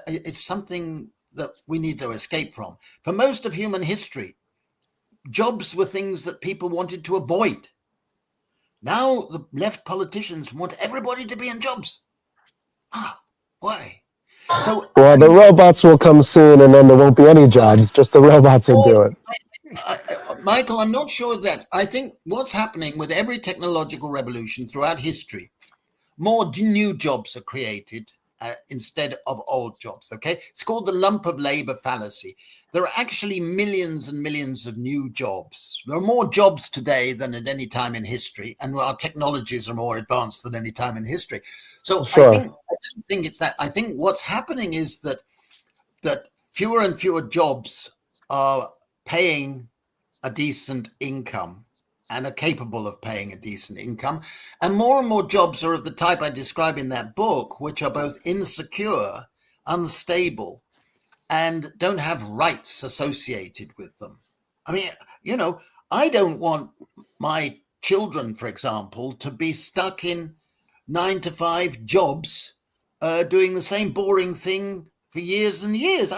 It's something that we need to escape from. For most of human history, jobs were things that people wanted to avoid. Now the left politicians want everybody to be in jobs. Why? So, Well, the robots will come soon, and then there won't be any jobs. Just the robots will do it. Michael, I'm not sure of that. I think what's happening with every technological revolution throughout history, more new jobs are created instead of old jobs, okay? It's called the lump of labor fallacy. There are actually millions and millions of new jobs. There are more jobs today than at any time in history, and our technologies are more advanced than any time in history. So Sure. I don't think it's that. I think what's happening is that fewer and fewer jobs are paying a decent income and are capable of paying a decent income. And more jobs are of the type I describe in that book, which are both insecure, unstable, and don't have rights associated with them. I mean, I don't want my children, for example, to be stuck in 9-to-5 jobs doing the same boring thing for years and years.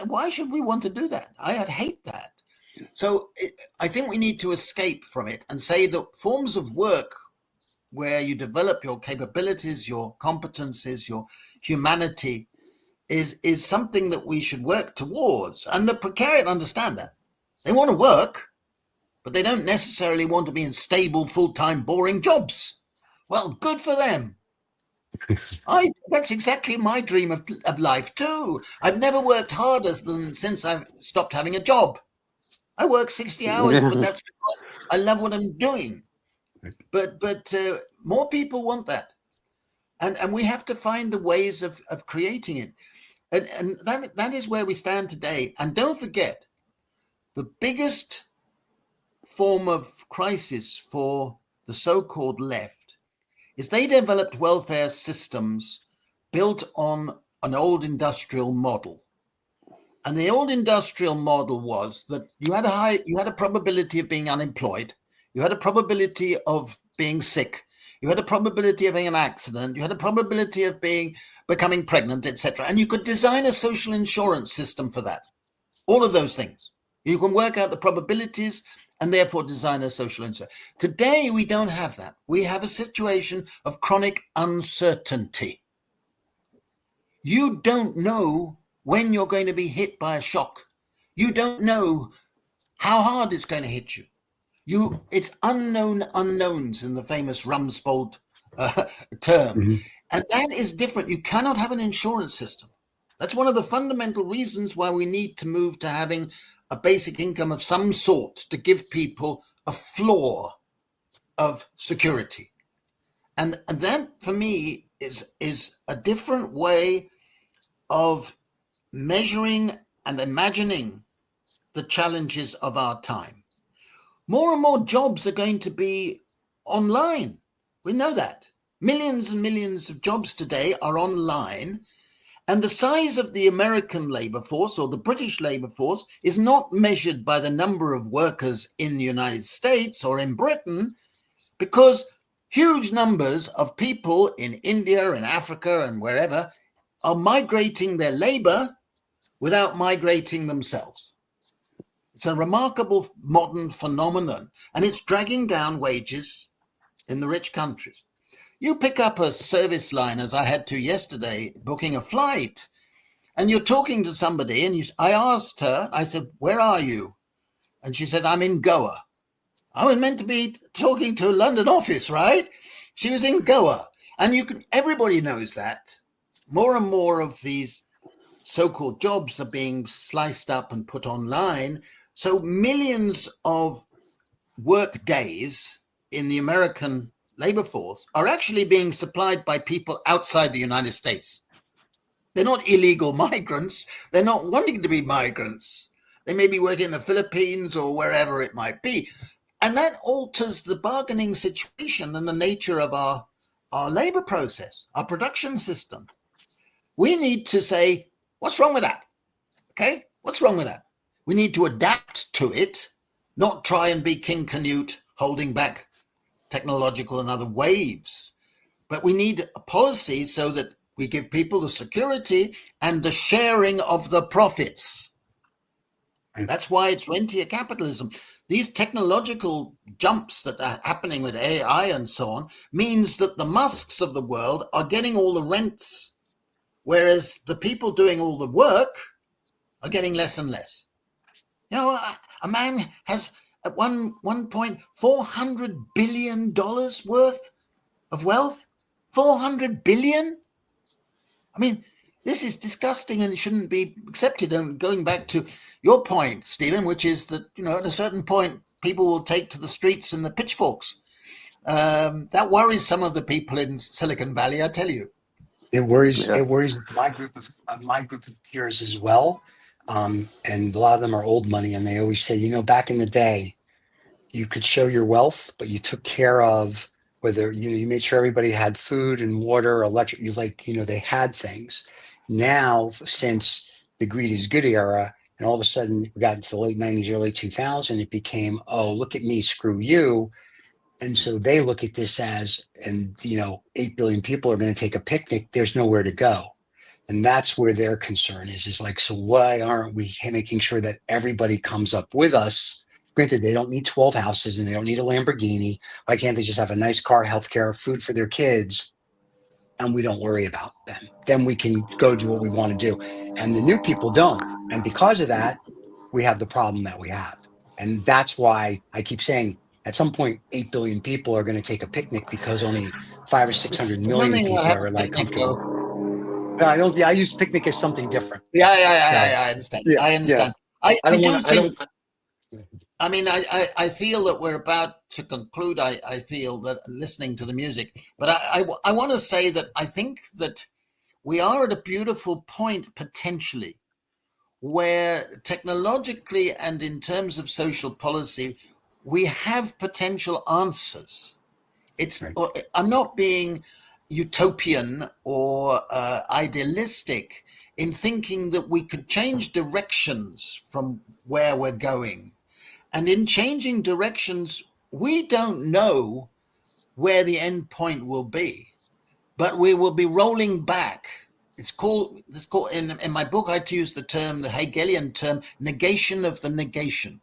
Why should we want to do that? I'd hate that. So I think we need to escape from it and say that forms of work where you develop your capabilities, your competencies, your humanity is something that we should work towards. And the precariat understand that. They want to work, but they don't necessarily want to be in stable, full-time, boring jobs. Well, good for them. That's exactly my dream of life too. I've never worked harder than since I've stopped having a job. I work 60 hours, but that's because I love what I'm doing. But more people want that. And we have to find the ways of creating it. And that is where we stand today. And don't forget, the biggest form of crisis for the so-called left is they developed welfare systems built on an old industrial model. And the old industrial model was that you had a probability of being unemployed, you had a probability of being sick, you had a probability of having an accident, you had a probability of becoming pregnant, etc. And you could design a social insurance system for that. All of those things. You can work out the probabilities and therefore design a social insurance. Today, we don't have that. We have a situation of chronic uncertainty. You don't know when you're going to be hit by a shock. You don't know how hard it's going to hit you. It's unknown unknowns in the famous Rumsfeld term. Mhm. And that is different. You cannot have an insurance system. That's one of the fundamental reasons why we need to move to having a basic income of some sort to give people a floor of security. And that, for me, is a different way of measuring and imagining the challenges of our time. More and more jobs are going to be online. We know that. Millions and millions of jobs today are online. And the size of the American labor force or the British labor force is not measured by the number of workers in the United States or in Britain, because huge numbers of people in India and Africa and wherever are migrating their labor without migrating themselves. It's a remarkable modern phenomenon, and it's dragging down wages in the rich countries. You pick up a service line, as I had to yesterday, booking a flight, and you're talking to somebody, and I asked her, I said, "Where are you?" And she said, "I'm in Goa." I was meant to be talking to a London office, right? She was in Goa. And everybody knows that. More and more of these so-called jobs are being sliced up and put online. So millions of work days in the American labor force are actually being supplied by people outside the United States. They're not illegal migrants. They're not wanting to be migrants. They may be working in the Philippines or wherever it might be. And that alters the bargaining situation and the nature of our labor process, our production system. We need to say, what's wrong with that? Okay, what's wrong with that? We need to adapt to it, not try and be King Canute holding back technological and other waves. But we need a policy so that we give people the security and the sharing of the profits. That's why it's rentier capitalism. These technological jumps that are happening with AI and so on means that the Musks of the world are getting all the rents, whereas the people doing all the work are getting less and less. You know, a man has at one point $400 billion worth of wealth. 400 billion? I mean, this is disgusting and it shouldn't be accepted. And going back to your point, Stephen, which is that, you know, at a certain point, people will take to the streets and the pitchforks. That worries some of the people in Silicon Valley, I tell you. It worries my group of peers as well. And a lot of them are old money, and they always say, you know, back in the day, you could show your wealth, but you took care of whether you made sure everybody had food and water, electric. They had things. Now, since the greed is good era, and all of a sudden we got into the late 90s, early 2000, it became, oh, look at me, screw you. And so they look at this as, and 8 billion people are going to take a picnic. There's nowhere to go. And that's where their concern is like, so why aren't we making sure that everybody comes up with us? Granted, they don't need 12 houses and they don't need a Lamborghini. Why can't they just have a nice car, healthcare, food for their kids? And we don't worry about them. Then we can go do what we want to do. And the new people don't. And because of that, we have the problem that we have. And that's why I keep saying at some point, 8 billion people are going to take a picnic because only 500 or 600 million people are like comfortable. No, I don't. I use picnic as something different. Yeah, I understand. Yeah, I understand. Yeah. I feel that we're about to conclude. I feel that listening to the music, but I want to say that I think that we are at a beautiful point potentially where technologically and in terms of social policy, we have potential answers. I'm not being utopian or idealistic in thinking that we could change directions from where we're going. And in changing directions, we don't know where the end point will be, but we will be rolling back. It's called in my book, I use the term, the Hegelian term, negation of the negation.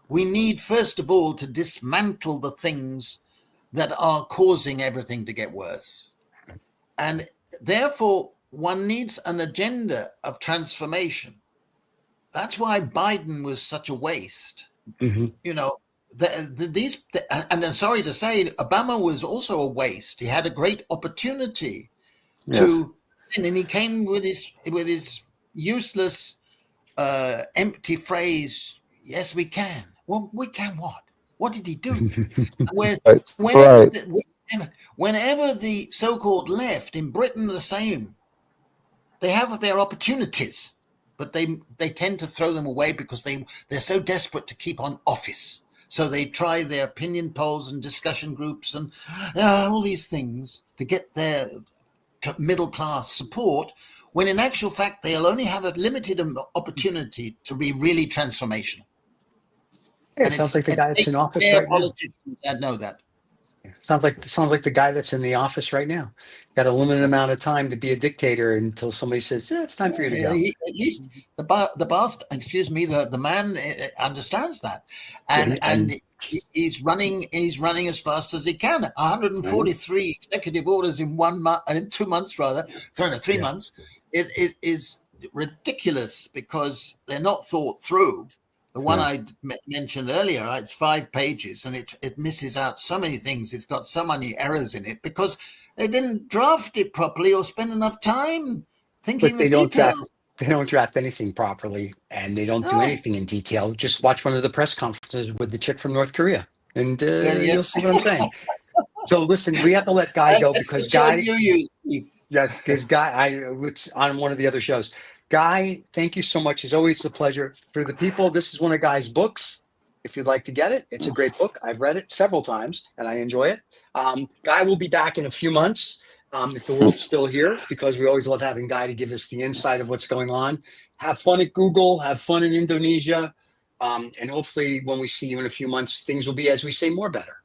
We need, first of all, to dismantle the things that are causing everything to get worse. And therefore, one needs an agenda of transformation. That's why Biden was such a waste. Mm-hmm. You know, and I'm sorry to say, Obama was also a waste. He had a great opportunity to, and he came with his useless, empty phrase, "Yes, we can." Well, we can what? What did he do? Whenever, Right. whenever the so-called left in Britain are the same, they have their opportunities, but they tend to throw them away because they're so desperate to keep on office. So they try their opinion polls and discussion groups and all these things to get their middle class support, when in actual fact they'll only have a limited opportunity to be really transformational. Yeah, And it sounds like the guy that's in office fair right now. politicians that know that. Sounds like the guy that's in the office right now. Got a limited amount of time to be a dictator until somebody says, "Yeah, it's time for you to go." At least the the man understands that, and he's running as fast as he can. 143 executive orders in 1 month, in 2 months rather, 3 months is ridiculous because they're not thought through. The one I mentioned earlier, it's 5 pages, and it misses out so many things. It's got so many errors in it because they didn't draft it properly or spend enough time thinking But the details. they don't draft anything properly, and they don't do No. anything in detail. Just watch one of the press conferences with the chick from North Korea, and Yes. you'll see what I'm saying. So listen, we have to let Guy go because That's what Guy. you use, Steve. Yes, because Guy, it's on one of the other shows. Guy, thank you so much. It's always a pleasure. For the people, this is one of Guy's books. If you'd like to get it, it's a great book. I've read it several times and I enjoy it. Guy will be back in a few months if the world's still here, because we always love having Guy to give us the insight of what's going on. Have fun at Google, have fun in Indonesia. And hopefully when we see you in a few months, things will be, as we say, more better.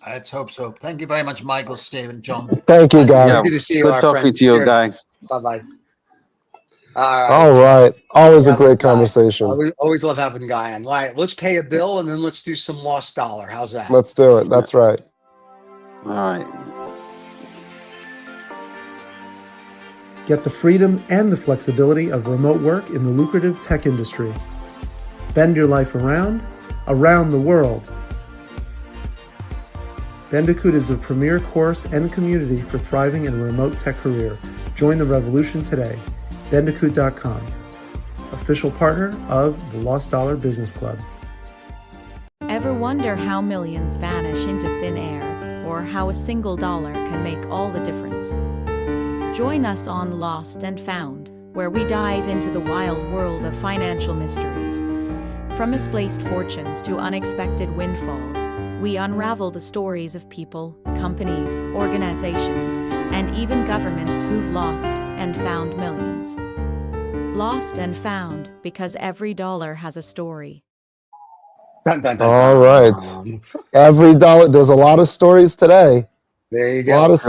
Let's hope so. Thank you very much, Michael, Steve, and John. Thank you, Guy. Yeah, Good to see you, good our talking friend. to you, Cheers. Guy. Bye-bye. All right. Always a That was great Guy. conversation. Always love having Guy on. All right, let's pay a bill and then let's do some lost dollar. How's that? Let's do it. That's right. All right. Get the freedom and the flexibility of remote work in the lucrative tech industry. Bend your life around the world. Bandicoot is the premier course and community for thriving in a remote tech career. Join the revolution today. Bandicoot.com, official partner of the Lost Dollar Business Club. Ever wonder how millions vanish into thin air, or how a single dollar can make all the difference? Join us on Lost and Found, where we dive into the wild world of financial mysteries. From misplaced fortunes to unexpected windfalls, we unravel the stories of people, companies, organizations, and even governments who've lost and found millions. Lost and Found, because every dollar has a story. Dun, dun, dun, All dun. right. Every dollar. There's a lot of stories today. There you A go. lot of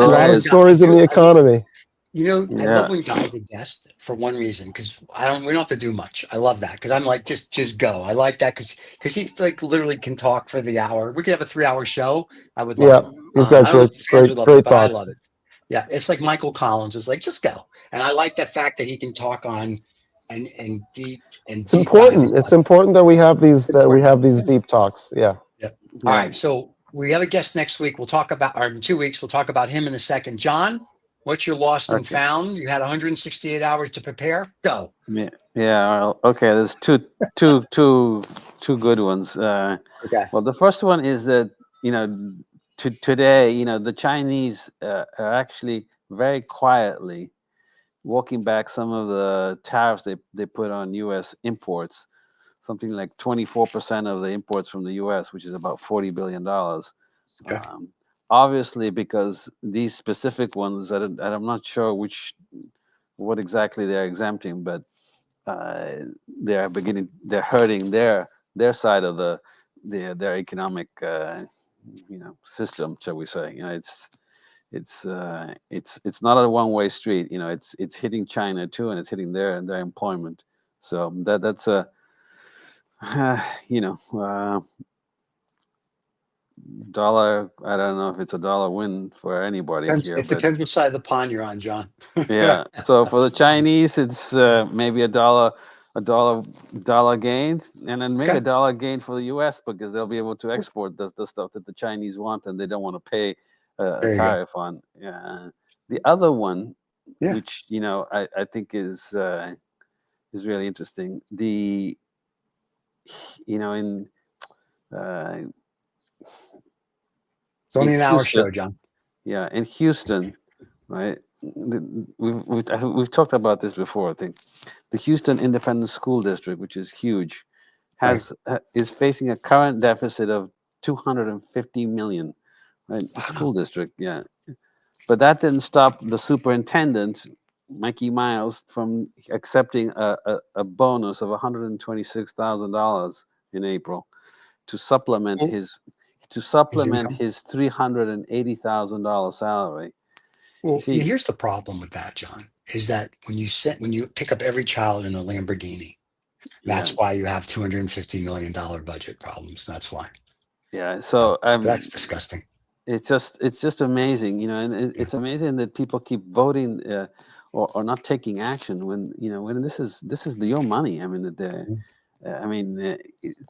stories in the economy. You know, I Yeah. love when Guy's a guest for one reason, because we don't have to do much. I love that because I'm like, just go. I like that because he like literally can talk for the hour. We could have a 3-hour show. I would love it. He's I got don't know if the fans would love great it, but I thoughts. love it. Yeah, it's like Michael Collins is like, just go. And I like that fact that he can talk on and deep and It's deep important. dive. It's important that we have these deep talks. Yeah. All right, so we have a guest next week. We'll talk about, or in 2 weeks, we'll talk about him in a second. John, what's your lost and found? You had 168 hours to prepare. Go. Yeah. Okay. There's two good ones. Okay. Well, the first one is that today, the Chinese are actually very quietly walking back some of the tariffs they put on U.S. imports. Something like 24% of the imports from the U.S., which is about $40 billion, Okay. obviously because these specific ones that I'm not sure what exactly they're exempting, but they're hurting their side of their economic system, shall we say. It's not a one-way street. It's hitting China too, and it's hitting their employment. So that's a dollar. I don't know if it's a dollar win for anybody here, It but depends what side of the pond you're on, John. yeah. So for the Chinese, it's maybe a dollar gain, and then maybe Okay. a dollar gain for the U.S. because they'll be able to export the stuff that the Chinese want, and they don't want to pay a There you go. tariff on. Yeah. The other one, Yeah. which I think is really interesting. In It's only in an hour Houston, show, John. yeah, in Houston, right? We've talked about this before. I think the Houston Independent School District, which is huge, is facing a current deficit of 250 million. Right, Wow. school district, yeah. But that didn't stop the superintendent, Mikey Miles, from accepting a bonus of $126,000 in April to supplement his income. $380,000 salary. Well, See, here's the problem with that, John, is that when you pick up every child in a Lamborghini, that's yeah, why you have $250 million budget problems. That's why. yeah. So That's disgusting. it's just amazing, and it's amazing that people keep voting or not taking action when this is your money. I mean,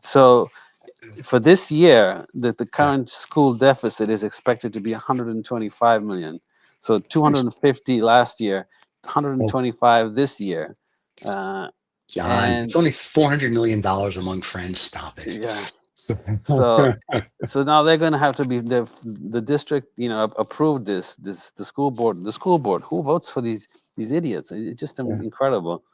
so for this year, the current school deficit is expected to be 125 million. So 250 last year, 125 this year. John, And it's only $400 million among friends. Stop it. yeah, So, so now they're going to have to be the district, approved the school board. Who votes for these idiots? It's just incredible,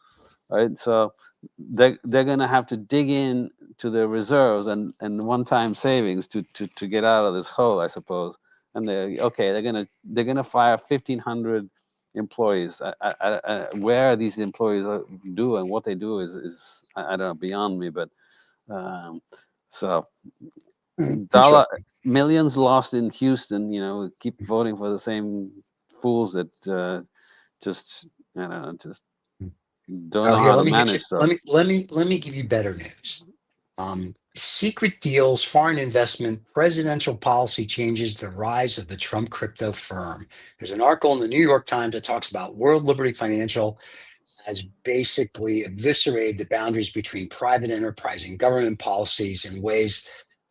right? So they're going to have to dig in to their reserves and one-time savings to get out of this hole, I suppose. And they're going to fire 1,500 employees. Where these employees do and what they do is I don't know, beyond me, but so interesting. millions lost in Houston. Keep voting for the same fools that just I don't know, just don't know Here, how to let me hit you. manage stuff. Let me give you better news. Secret deals, foreign investment, presidential policy changes, the rise of the Trump crypto firm. There's an article in the New York Times that talks about World Liberty Financial has basically eviscerated the boundaries between private enterprise and government policies in ways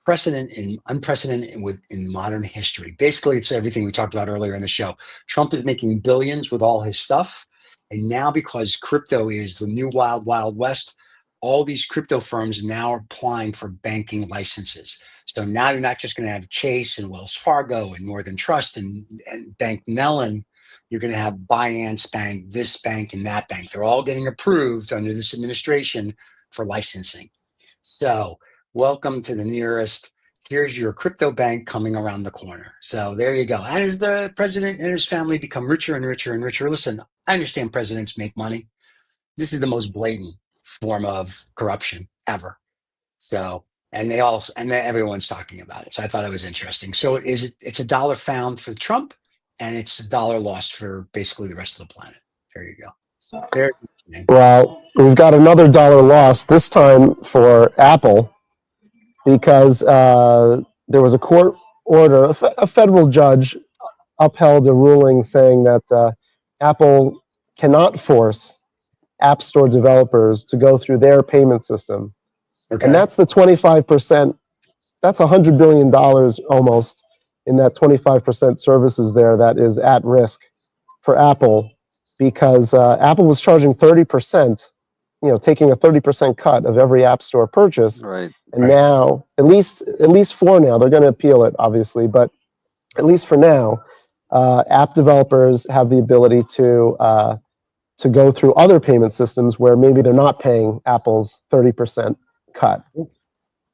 unprecedented in modern history. Basically, it's everything we talked about earlier in the show. Trump is making billions with all his stuff. And now, because crypto is the new wild, wild west, all these crypto firms now are applying for banking licenses. So now you're not just going to have Chase and Wells Fargo and Northern Trust and Bank Mellon. You're going to have Binance Bank, this bank, and that bank. They're all getting approved under this administration for licensing. So welcome to the nearest. Here's your crypto bank coming around the corner. So there you go. And as the president and his family become richer and richer and richer, listen, I understand presidents make money. This is the most blatant form of corruption ever. So, and everyone's talking about it. So I thought it was interesting. So it's a dollar found for Trump, and it's a dollar lost for basically the rest of the planet. There you go. Very interesting. Well, we've got another dollar lost, this time for Apple, because there was a court order, a federal judge upheld a ruling saying that Apple cannot force App Store developers to go through their payment system. Okay. And that's the 25%, that's $100 billion almost in that 25% services there that is at risk for Apple, because Apple was charging 30%, taking a 30% cut of every App Store purchase. Right. And now, at least for now, they're going to appeal it, obviously, but at least for now, app developers have the ability to go through other payment systems where maybe they're not paying Apple's 30% cut.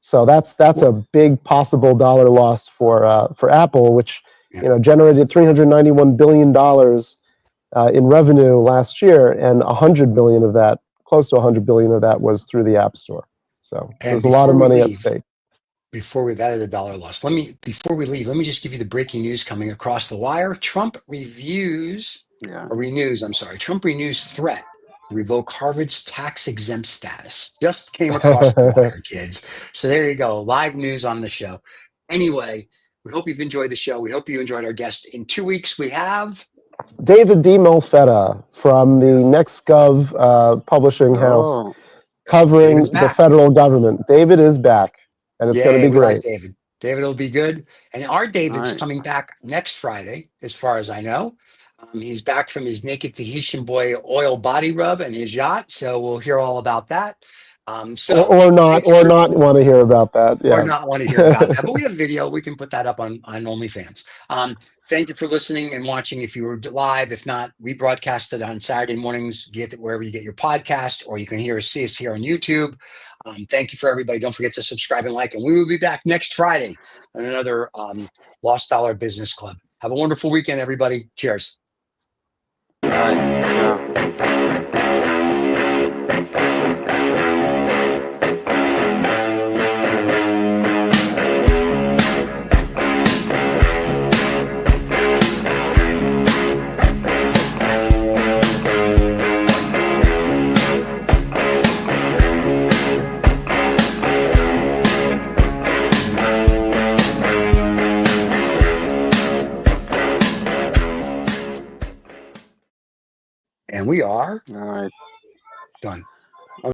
So that's a big possible dollar loss for Apple, which generated $391 billion in revenue last year, and 100 billion of that, close to 100 billion of that, was through the App Store. So And there's a lot of before we money at leave, stake. that is a dollar loss. Before we leave, let me just give you the breaking news coming across the wire. Trump renews threat to revoke Harvard's tax exempt status. Just came across the wire, kids. So there you go. Live news on the show. Anyway, we hope you've enjoyed the show. We hope you enjoyed our guest. In 2 weeks, we have David D. Molfetta from the NextGov publishing house, Oh, covering David's the back. federal government. David is back, and it's going to be We like great. David. David will be good. And our David's Nice. coming back next Friday, as far as I know. He's back from his naked Tahitian boy oil body rub and his yacht. So we'll hear all about that. Or not want to hear about that. Yeah. Or not want to hear about that. But we have video. We can put that up on OnlyFans. Thank you for listening and watching. If you were live, if not, we broadcast it on Saturday mornings. Get it wherever you get your podcast, or you can see us here on YouTube. Thank you for everybody. Don't forget to subscribe and like. And we will be back next Friday on another Lost Dollar Business Club. Have a wonderful weekend, everybody. Cheers. all right. Yeah. And we are All right. done.